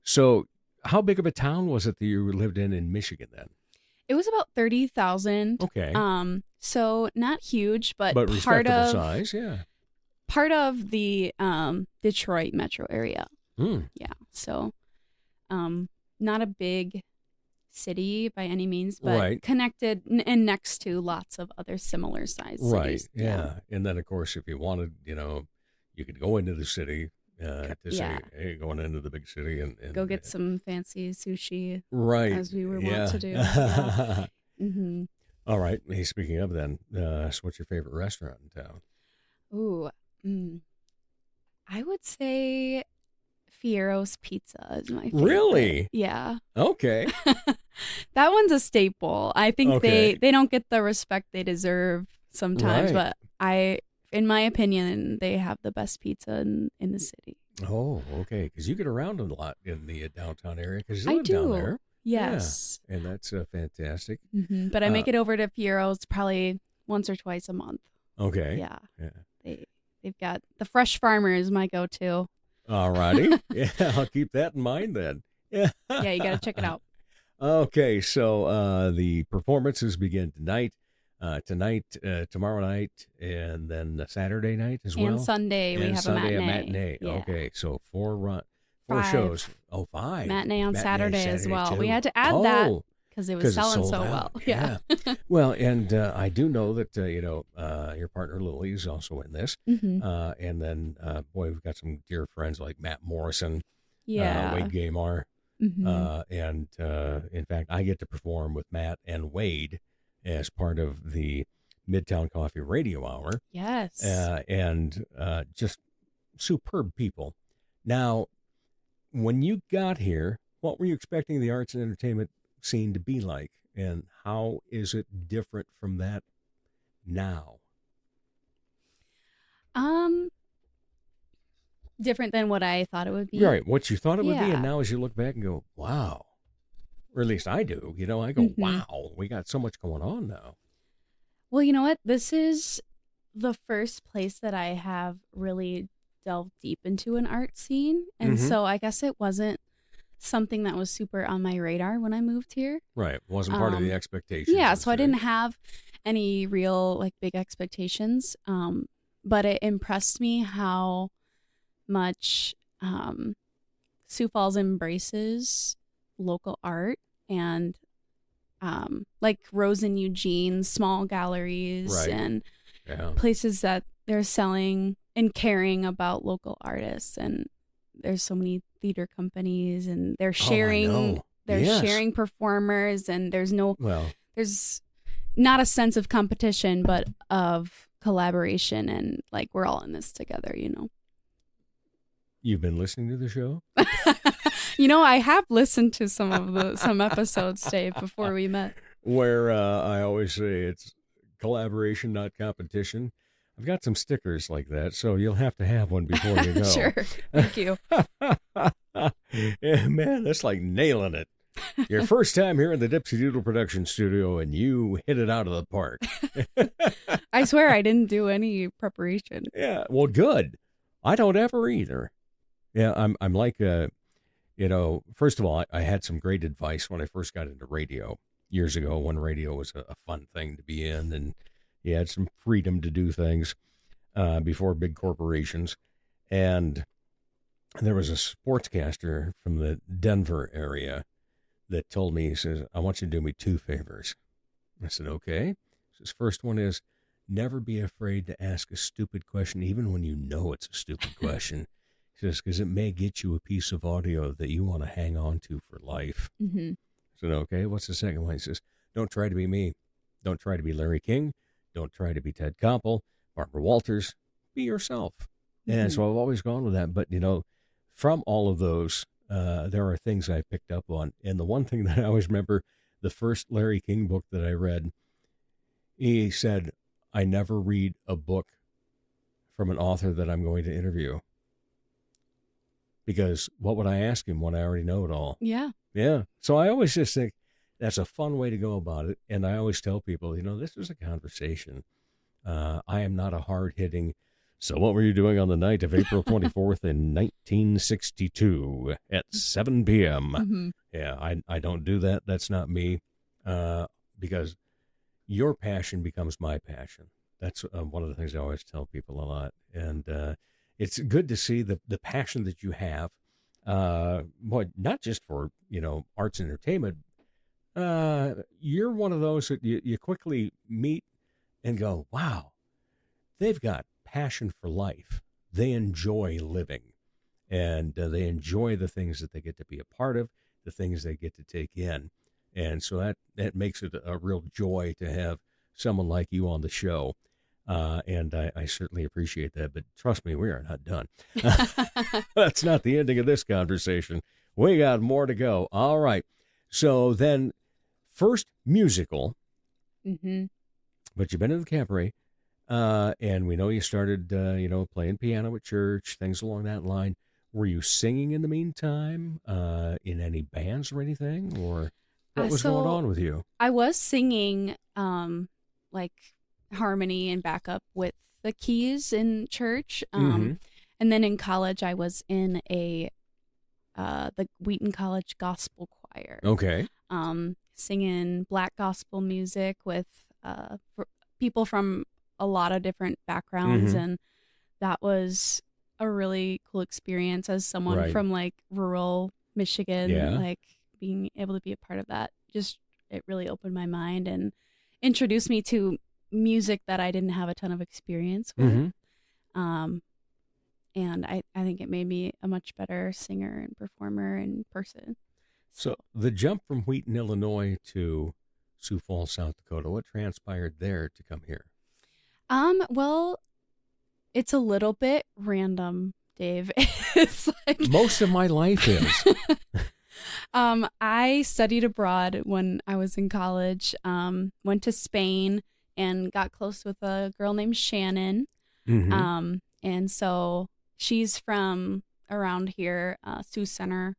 so how big of a town was it that you lived in Michigan then? It was about 30,000. Okay. So not huge, but part respectable of size, yeah. part of the Detroit metro area. Hmm. Yeah. So not a big city by any means, but Right. connected and next to lots of other similar sized Right. cities. Yeah. And then, of course, if you wanted, you could go into the city to say, Yeah. hey, going into the big city and Go get some fancy sushi, right. as we were yeah. wont to do. Yeah. All right. Hey, speaking of then, so what's your favorite restaurant in town? Ooh, I would say Fiero's Pizza is my favorite. Really? Yeah. Okay. That one's a staple. I think Okay. they don't get the respect they deserve sometimes, Right. but in my opinion, they have the best pizza in the city. Oh, okay. Because you get around a lot in the downtown area because you I live down do. there. Yes. Yeah. And that's fantastic. But I make it over to Fiero's probably once or twice a month. Okay. Yeah. Yeah. They've got the fresh farmer is my go-to. All righty. Yeah, I'll keep that in mind then. Yeah. Yeah, you got to check it out. Okay, so the performances begin tonight, tomorrow night, and then Saturday night as well. And Sunday we And have Sunday, a matinee. Yeah. Okay, so four Five. shows. Oh, five. Matinee on Saturday as well. too. We had to add that Oh, because it 'cause was it's selling sold so out. well. Yeah. Well, and I do know that your partner Lily is also in this, Mhm. and then boy, we've got some dear friends like Matt Morrison, Yeah. Wade Gamar. Mhm. And in fact, I get to perform with Matt and Wade as part of the Midtown Coffee Radio Hour. Yes. And just superb people. Now, when you got here, what were you expecting the arts and entertainment scene to be like? And how is it different from that now? Different than what I thought it would be. Right. What you thought it would be. Yeah. And now as you look back and go, wow. Or at least I do. I go, Mhm. wow, we got so much going on now. Well, you know what? This is the first place that I have really delve deep into an art scene. And so I guess it wasn't something that was super on my radar when I moved here. Right. Wasn't part of the expectations. Yeah, so I didn't have any real like big expectations. But it impressed me how much Sioux Falls embraces local art and like Rose and Eugene, small galleries and places that they're selling and caring about local artists. And there's so many theater companies and they're sharing sharing performers, and there's not a sense of competition but of collaboration, and like we're all in this together, you know. You've been listening to the show? You know, I have listened to some episodes, Dave, before we met. Where I always say it's collaboration, not competition. I've got some stickers like that, so you'll have to have one before you go. Sure. Thank you. Yeah, man, that's like nailing it. Your first time here in the Dipsy Doodle production studio, and you hit it out of the park. I swear I didn't do any preparation. Yeah, well, good. I don't ever either. Yeah, I'm like, first of all, I had some great advice when I first got into radio years ago, when radio was a fun thing to be in, and you had some freedom to do things before big corporations. And there was a sportscaster from the Denver area that told me, he says, I want you to do me 2 favors. I said, okay. His first one is, never be afraid to ask a stupid question, even when you know it's a stupid question. He says, because it may get you a piece of audio that you want to hang on to for life. Mm-hmm. I said, okay, what's the second one? He says, don't try to be me. Don't try to be Larry King. Don't try to be Ted Koppel, Barbara Walters. Be yourself. Mm-hmm. And so I've always gone with that. But, from all of those, there are things I picked up on. And the one thing that I always remember, the first Larry King book that I read, he said, I never read a book from an author that I'm going to interview. Because what would I ask him when I already know it all? Yeah. Yeah. So I always just think that's a fun way to go about it. And I always tell people, this is a conversation. I am not a hard-hitting, so what were you doing on the night of April 24th in 1962 at 7 p.m.? Mm-hmm. Yeah, I don't do that. That's not me. Because your passion becomes my passion. That's one of the things I always tell people a lot. And it's good to see the passion that you have, not just for, arts and entertainment. You're one of those that you quickly meet and go, wow, they've got passion for life. They enjoy living, and they enjoy the things that they get to be a part of, the things they get to take in. And so that makes it a real joy to have someone like you on the show. And I certainly appreciate that. But trust me, we are not done. That's not the ending of this conversation. We got more to go. All right. So then, first musical. Mm-hmm. But you've been in the cabaret. And we know you started, playing piano at church, things along that line. Were you singing in the meantime, in any bands or anything? Or what was going on with you? I was singing, like harmony and backup with the keys in church. And then in college, I was in the Wheaton College Gospel Choir. Okay. Singing Black gospel music with people from a lot of different backgrounds, and that was a really cool experience as someone from like rural Michigan. Like being able to be a part of that, just it really opened my mind and introduced me to music that I didn't have a ton of experience with. And I think it made me a much better singer and performer in person. So the jump from Wheaton, Illinois to Sioux Falls, South Dakota, what transpired there to come here? Well, it's a little bit random, Dave. It's like most of my life is. I studied abroad when I was in college, went to Spain and got close with a girl named Shannon. And so she's from around here, Sioux Center.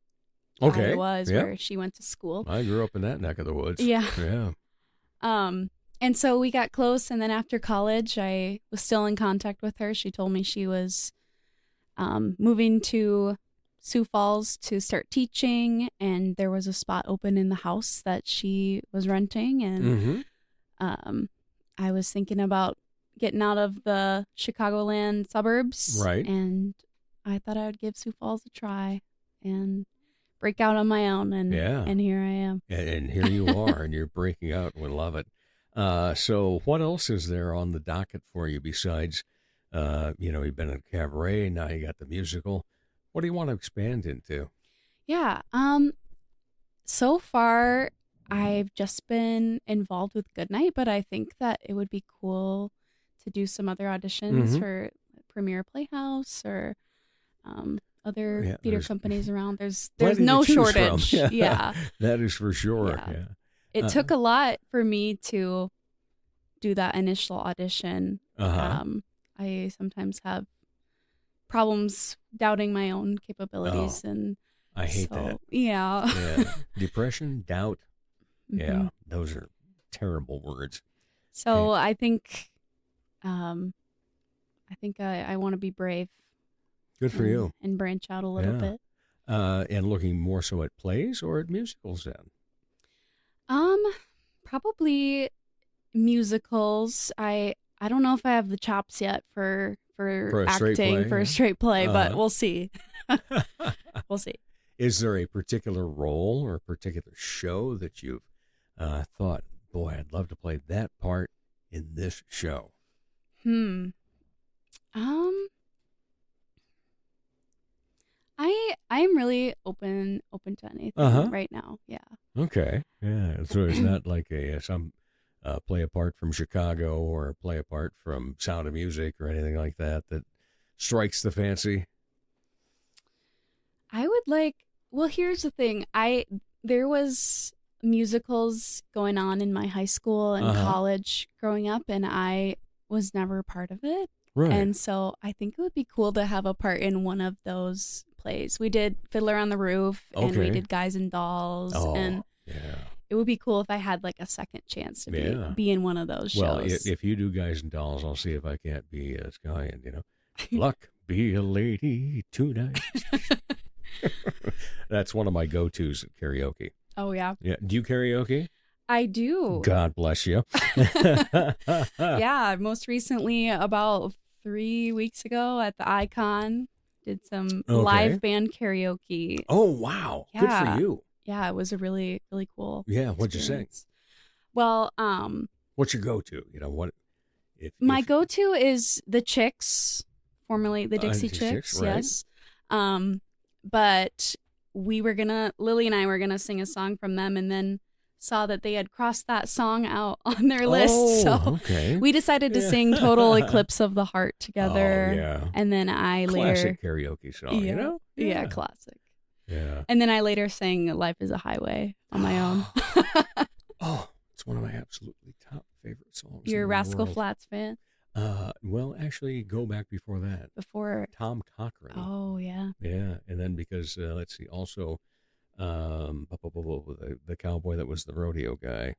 Okay. Iowa is where she went to school. I grew up in that neck of the woods. Yeah. And so we got close, and then after college, I was still in contact with her. She told me she was moving to Sioux Falls to start teaching, and there was a spot open in the house that she was renting, and I was thinking about getting out of the Chicagoland suburbs, Right. And I thought I would give Sioux Falls a try and break out on my own, and here I am. And here you are, and you're breaking out. We love it. So what else is there on the docket for you besides, you've been in cabaret, now you got the musical. What do you want to expand into? Yeah. So far, I've just been involved with Goodnight, but I think that it would be cool to do some other auditions for Premier Playhouse or other theater companies around. There's no shortage. Yeah, that is for sure. Yeah. It took a lot for me to do that initial audition. I sometimes have problems doubting my own capabilities, and I hate that. Yeah. Depression, doubt. Yeah, those are terrible words. So I think I want to be brave. Good for you. And branch out a little bit. And looking more so at plays or at musicals then? Probably musicals. I don't know if I have the chops yet for acting for a straight play, but we'll see. We'll see. Is there a particular role or a particular show that you've thought, boy, I'd love to play that part in this show? I'm really open to anything right now. Yeah. Okay. Yeah. So it's not like some play a part from Chicago or play a part from Sound of Music or anything like that strikes the fancy. I would like. Well, here's the thing. There was musicals going on in my high school and college growing up, and I was never a part of it. Right. And so I think it would be cool to have a part in one of those plays. We did Fiddler on the Roof, and we did Guys and Dolls, and it would be cool if I had like a second chance to be in one of those shows. Well, if you do Guys and Dolls, I'll see if I can't be Sky and, luck be a lady tonight. That's one of my go-tos at karaoke. Oh, yeah. Yeah. Do you karaoke? I do. God bless you. Yeah. Most recently, about 3 weeks ago at the Icon, did some live band karaoke. Oh, wow. Yeah. Good for you. Yeah. It was a really, really cool What'd you sing? Well, what's your go-to? My go-to is the Chicks, formerly the Dixie Chicks. Right. Yes. But Lily and I were gonna sing a song from them, and then saw that they had crossed that song out on their list. So we decided to sing Total Eclipse of the Heart together. Oh, yeah. And then classic karaoke song, Yeah, classic. Yeah. And then I later sang Life is a Highway on my own. It's one of my absolutely top favorite songs. You're a Rascal Flatts fan? Well, actually, go back before that. Before Tom Cochrane. Oh, yeah. Yeah, and then because let's see, also the cowboy that was the rodeo guy.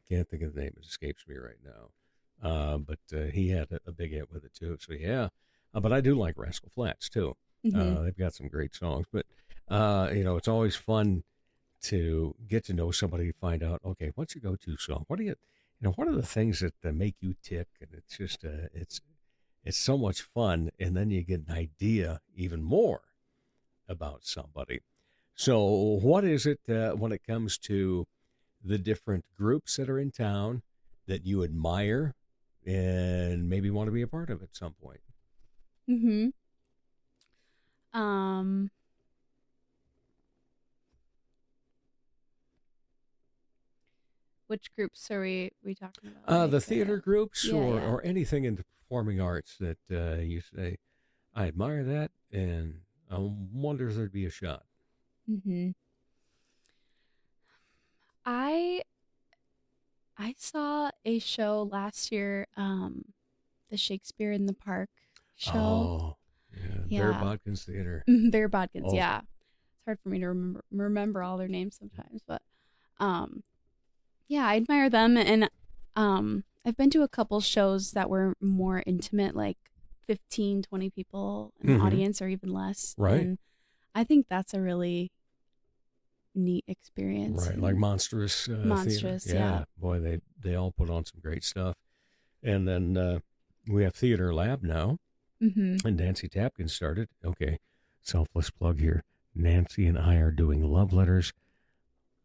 Can't think of the name; it escapes me right now. But he had a big hit with it too. So yeah, but I do like Rascal Flatts too. They've got some great songs. But it's always fun to get to know somebody, find out, okay, what's your go-to song? What are the things that make you tick? And it's just, it's so much fun. And then you get an idea even more about somebody. So what is it when it comes to the different groups that are in town that you admire and maybe want to be a part of at some point? Which groups are we talking about? The theater groups or anything in the performing arts that you say, I admire that, and I wonder if there'd be a shot. I saw a show last year, the Shakespeare in the Park show. Oh, yeah. Bear Bodkin's Theater. Bear Bodkin's, yeah. It's hard for me to remember all their names sometimes, but yeah, I admire them, and I've been to a couple shows that were more intimate, like 15, 20 people in the audience or even less. Right. And I think that's a really neat experience. Right, like Monstrous Monstrous, Theater. yeah. Boy, they all put on some great stuff. And then we have Theater Lab now, and Nancy Tapkins started. Okay, selfless plug here. Nancy and I are doing love letters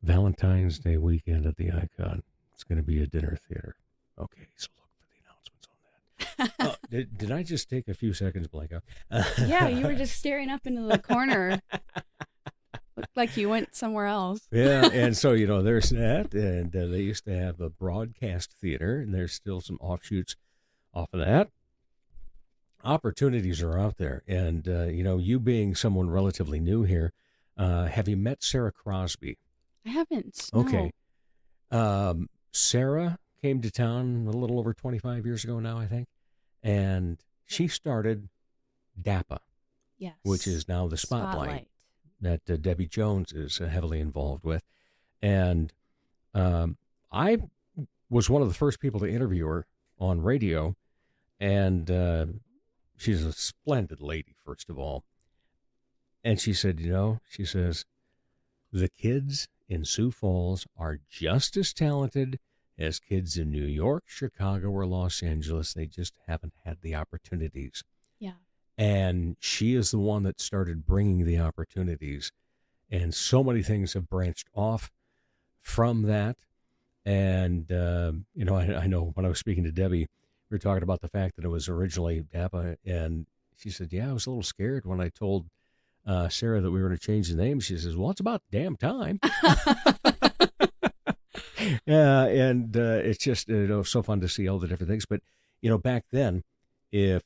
Valentine's Day weekend at the Icon. It's going to be a dinner theater. Okay, so look for the announcements on that. Did I just take a few seconds blank out? Yeah, you were just staring up into the corner. Looked like you went somewhere else. Yeah, and so, there's that. And they used to have a broadcast theater, and there's still some offshoots off of that. Opportunities are out there. And, you being someone relatively new here, have you met Sarah Crosby? I haven't. No. Okay. Sarah came to town a little over 25 years ago now, I think. And she started DAPA, Yes. which is now the Spotlight. That Debbie Jones is heavily involved with. And I was one of the first people to interview her on radio. And she's a splendid lady, first of all. And she said, she says, the kids in Sioux Falls are just as talented as kids in New York, Chicago, or Los Angeles. They just haven't had the opportunities. Yeah. And she is the one that started bringing the opportunities. And so many things have branched off from that. And, I know when I was speaking to Debbie, we were talking about the fact that it was originally DAPA. And she said, yeah, I was a little scared when I told Sarah that we were going to change the name. She says, well, it's about damn time. And it's just so fun to see all the different things. But, back then, if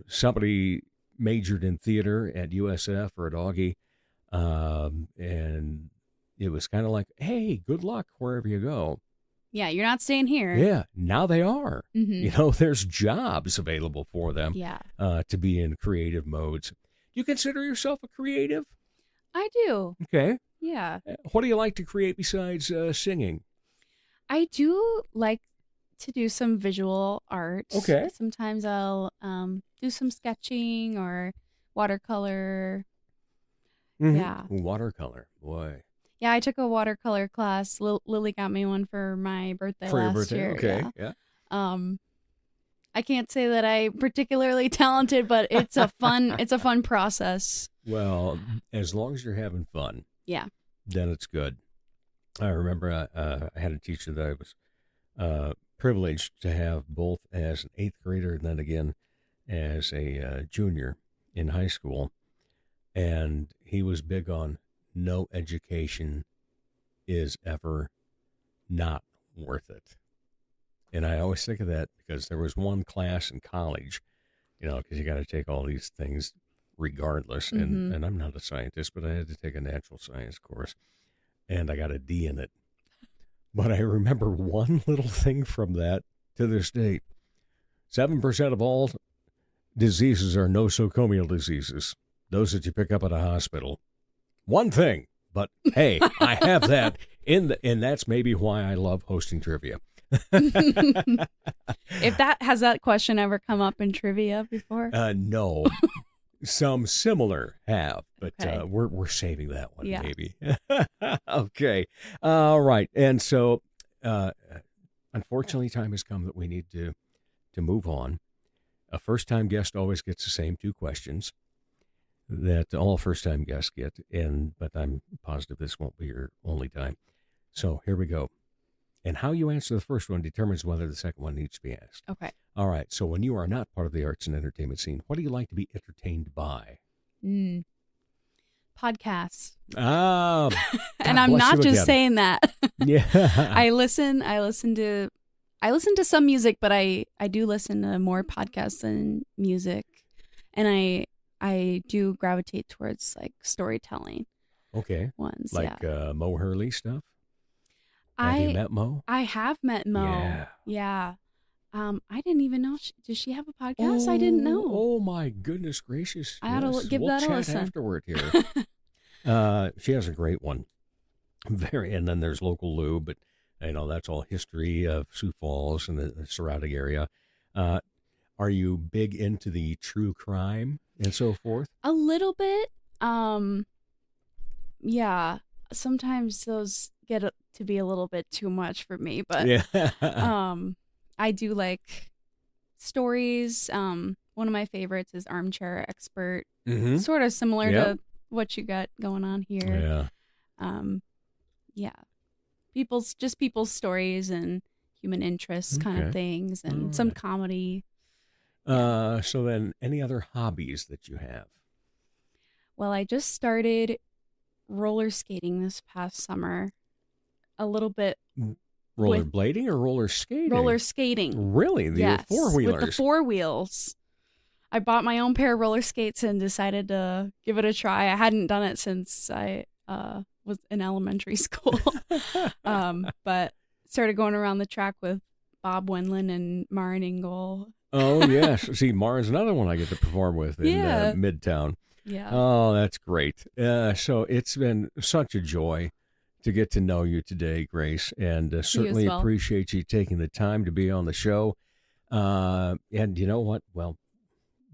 somebody majored in theater at USF or at Augie, and it was kind of like, hey, good luck wherever you go. Yeah, you're not staying here. Yeah, now they are. Mm-hmm. There's jobs available for them to be in creative modes. Do you consider yourself a creative? I do. Okay. Yeah. What do you like to create besides singing? I do like to do some visual art. Okay. Sometimes I'll do some sketching or watercolor. Mm-hmm. Yeah. Watercolor, boy. Yeah, I took a watercolor class. Lily got me one for my birthday For your last birthday? year. Okay, Yeah. yeah. I can't say that I'm particularly talented, but it's a fun process. Well, as long as you're having fun, Yeah. then it's good. I remember I had a teacher that I was privileged to have both as an 8th grader and then again as a junior in high school. And he was big on no education is ever not worth it. And I always think of that because there was one class in college, because you got to take all these things regardless. Mm-hmm. And I'm not a scientist, but I had to take a natural science course. And I got a D in it. But I remember one little thing from that to this date. 7% of all diseases are nosocomial diseases, those that you pick up at a hospital. One thing, but hey, I have that and that's maybe why I love hosting trivia. Has that question ever come up in trivia before? No. Some similar have, but Okay. we're saving that one, Yeah. maybe. Okay. All right. And so, unfortunately, time has come that we need to move on. A first-time guest always gets the same 2 questions that all first-time guests get, but I'm positive this won't be your only time. So here we go. And how you answer the first one determines whether the second one needs to be asked. Okay. All right. So when you are not part of the arts and entertainment scene, what do you like to be entertained by? Podcasts. Ah, And I'm not just saying that. Yeah. I listen to some music, but I do listen to more podcasts than music. And I do gravitate towards like storytelling Okay. ones. Like yeah. Mo Hurley stuff? Have you met Mo? I have met Mo. Yeah. I didn't even know. Does she have a podcast? I didn't know. Oh my goodness gracious! I ought to give that a chat listen afterward here. She has a great one. And then there's Local Lou, but that's all history of Sioux Falls and the surrounding area. Are Are you big into the true crime and so forth? A little bit. Yeah. Sometimes those get to be a little bit too much for me, but I do like stories. One of my favorites is Armchair Expert. Mm-hmm. Sort of similar to what you got going on here. Yeah. People's stories and human interests kind of things, and some comedy. So then, any other hobbies that you have? Well, I just started roller skating this past summer. A little bit. Rollerblading or roller skating? Roller skating. Really? The four-wheelers? With the four wheels. I bought my own pair of roller skates and decided to give it a try. I hadn't done it since I was in elementary school. But started going around the track with Bob Wendland and Maren Ingle. Oh, yes. See, Mara's another one I get to perform with in Midtown. Yeah. Oh, that's great. So it's been such a joy to get to know you today, Grace, and certainly appreciate you taking the time to be on the show. And you know what? Well,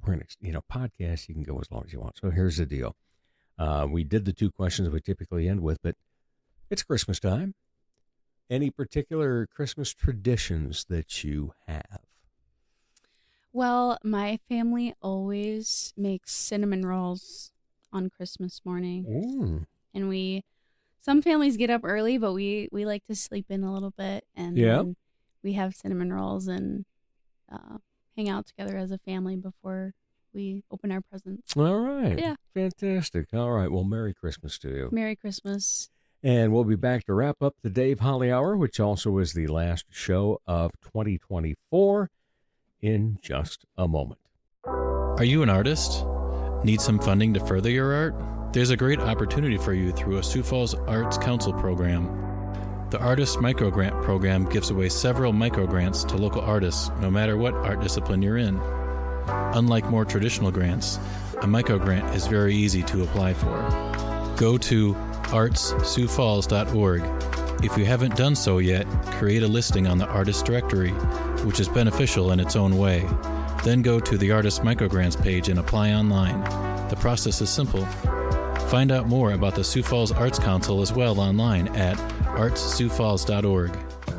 we're going to, podcast, you can go as long as you want. So here's the deal. We did the 2 questions we typically end with, but it's Christmas time. Any particular Christmas traditions that you have? Well, my family always makes cinnamon rolls on Christmas morning. And some families get up early, but we like to sleep in a little bit. And then we have cinnamon rolls and hang out together as a family before we open our presents. All right. Yeah. Fantastic. All right. Well, Merry Christmas to you. Merry Christmas. And we'll be back to wrap up the Dave Holly Hour, which also is the last show of 2024, in just a moment. Are you an artist? Need some funding to further your art? There's a great opportunity for you through a Sioux Falls Arts Council program. The Artist Microgrant program gives away several microgrants to local artists, no matter what art discipline you're in. Unlike more traditional grants, a microgrant is very easy to apply for. Go to artssiouxfalls.org. If you haven't done so yet, create a listing on the Artist Directory, which is beneficial in its own way. Then go to the Artist Microgrants page and apply online. The process is simple. Find out more about the Sioux Falls Arts Council as well online at artssiouxfalls.org.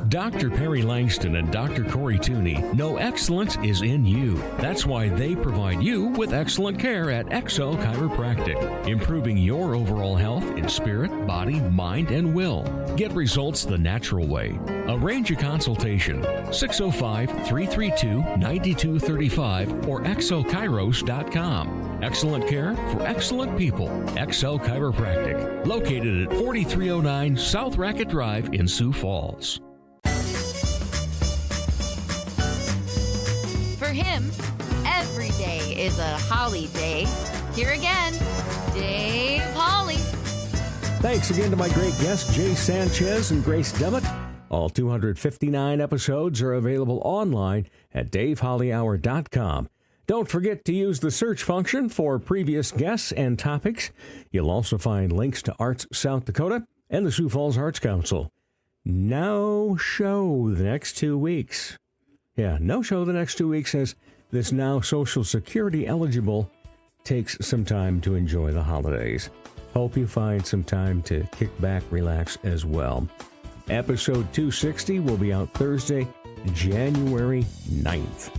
Dr. Perry Langston and Dr. Corey Tooney know excellence is in you. That's why they provide you with excellent care at XO Chiropractic, improving your overall health in spirit, body, mind, and will. Get results the natural way. Arrange a consultation, 605-332-9235 or exokairos.com. Excellent care for excellent people. XO Chiropractic, located at 4309 South Racket Drive in Sioux Falls. For him, every day is a holly day. Here again, Dave Holly. Thanks again to my great guests, Jay Sanchez and Grace Dummitt. All 259 episodes are available online at davehollyhour.com. Don't forget to use the search function for previous guests and topics. You'll also find links to Arts South Dakota and the Sioux Falls Arts Council. No show the next 2 weeks. Yeah, no show the next 2 weeks as this now Social Security eligible takes some time to enjoy the holidays. Hope you find some time to kick back, relax as well. Episode 260 will be out Thursday, January 9th.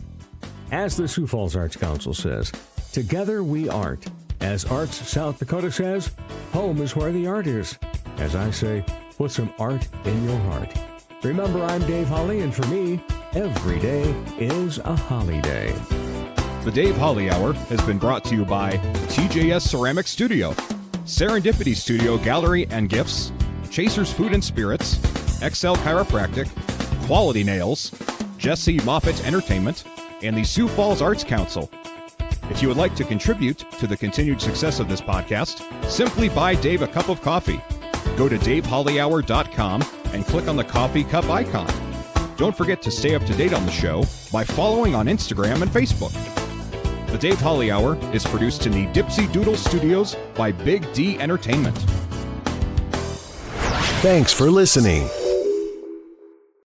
As the Sioux Falls Arts Council says, together we art. As Arts South Dakota says, home is where the art is. As I say, put some art in your heart. Remember, I'm Dave Holly, and for me, every day is a holiday. The Dave Holly Hour has been brought to you by TJS Ceramic Studio, Serendipity Studio Gallery and Gifts, Chasers Food and Spirits, XL Chiropractic, Quality Nails, Jesse Moffitt Entertainment, and the Sioux Falls Arts Council. If you would like to contribute to the continued success of this podcast, simply buy Dave a cup of coffee. Go to davehollyhour.com and click on the coffee cup icon. Don't forget to stay up to date on the show by following on Instagram and Facebook. The Dave Holly Hour is produced in the Dipsy Doodle Studios by Big D Entertainment. Thanks for listening.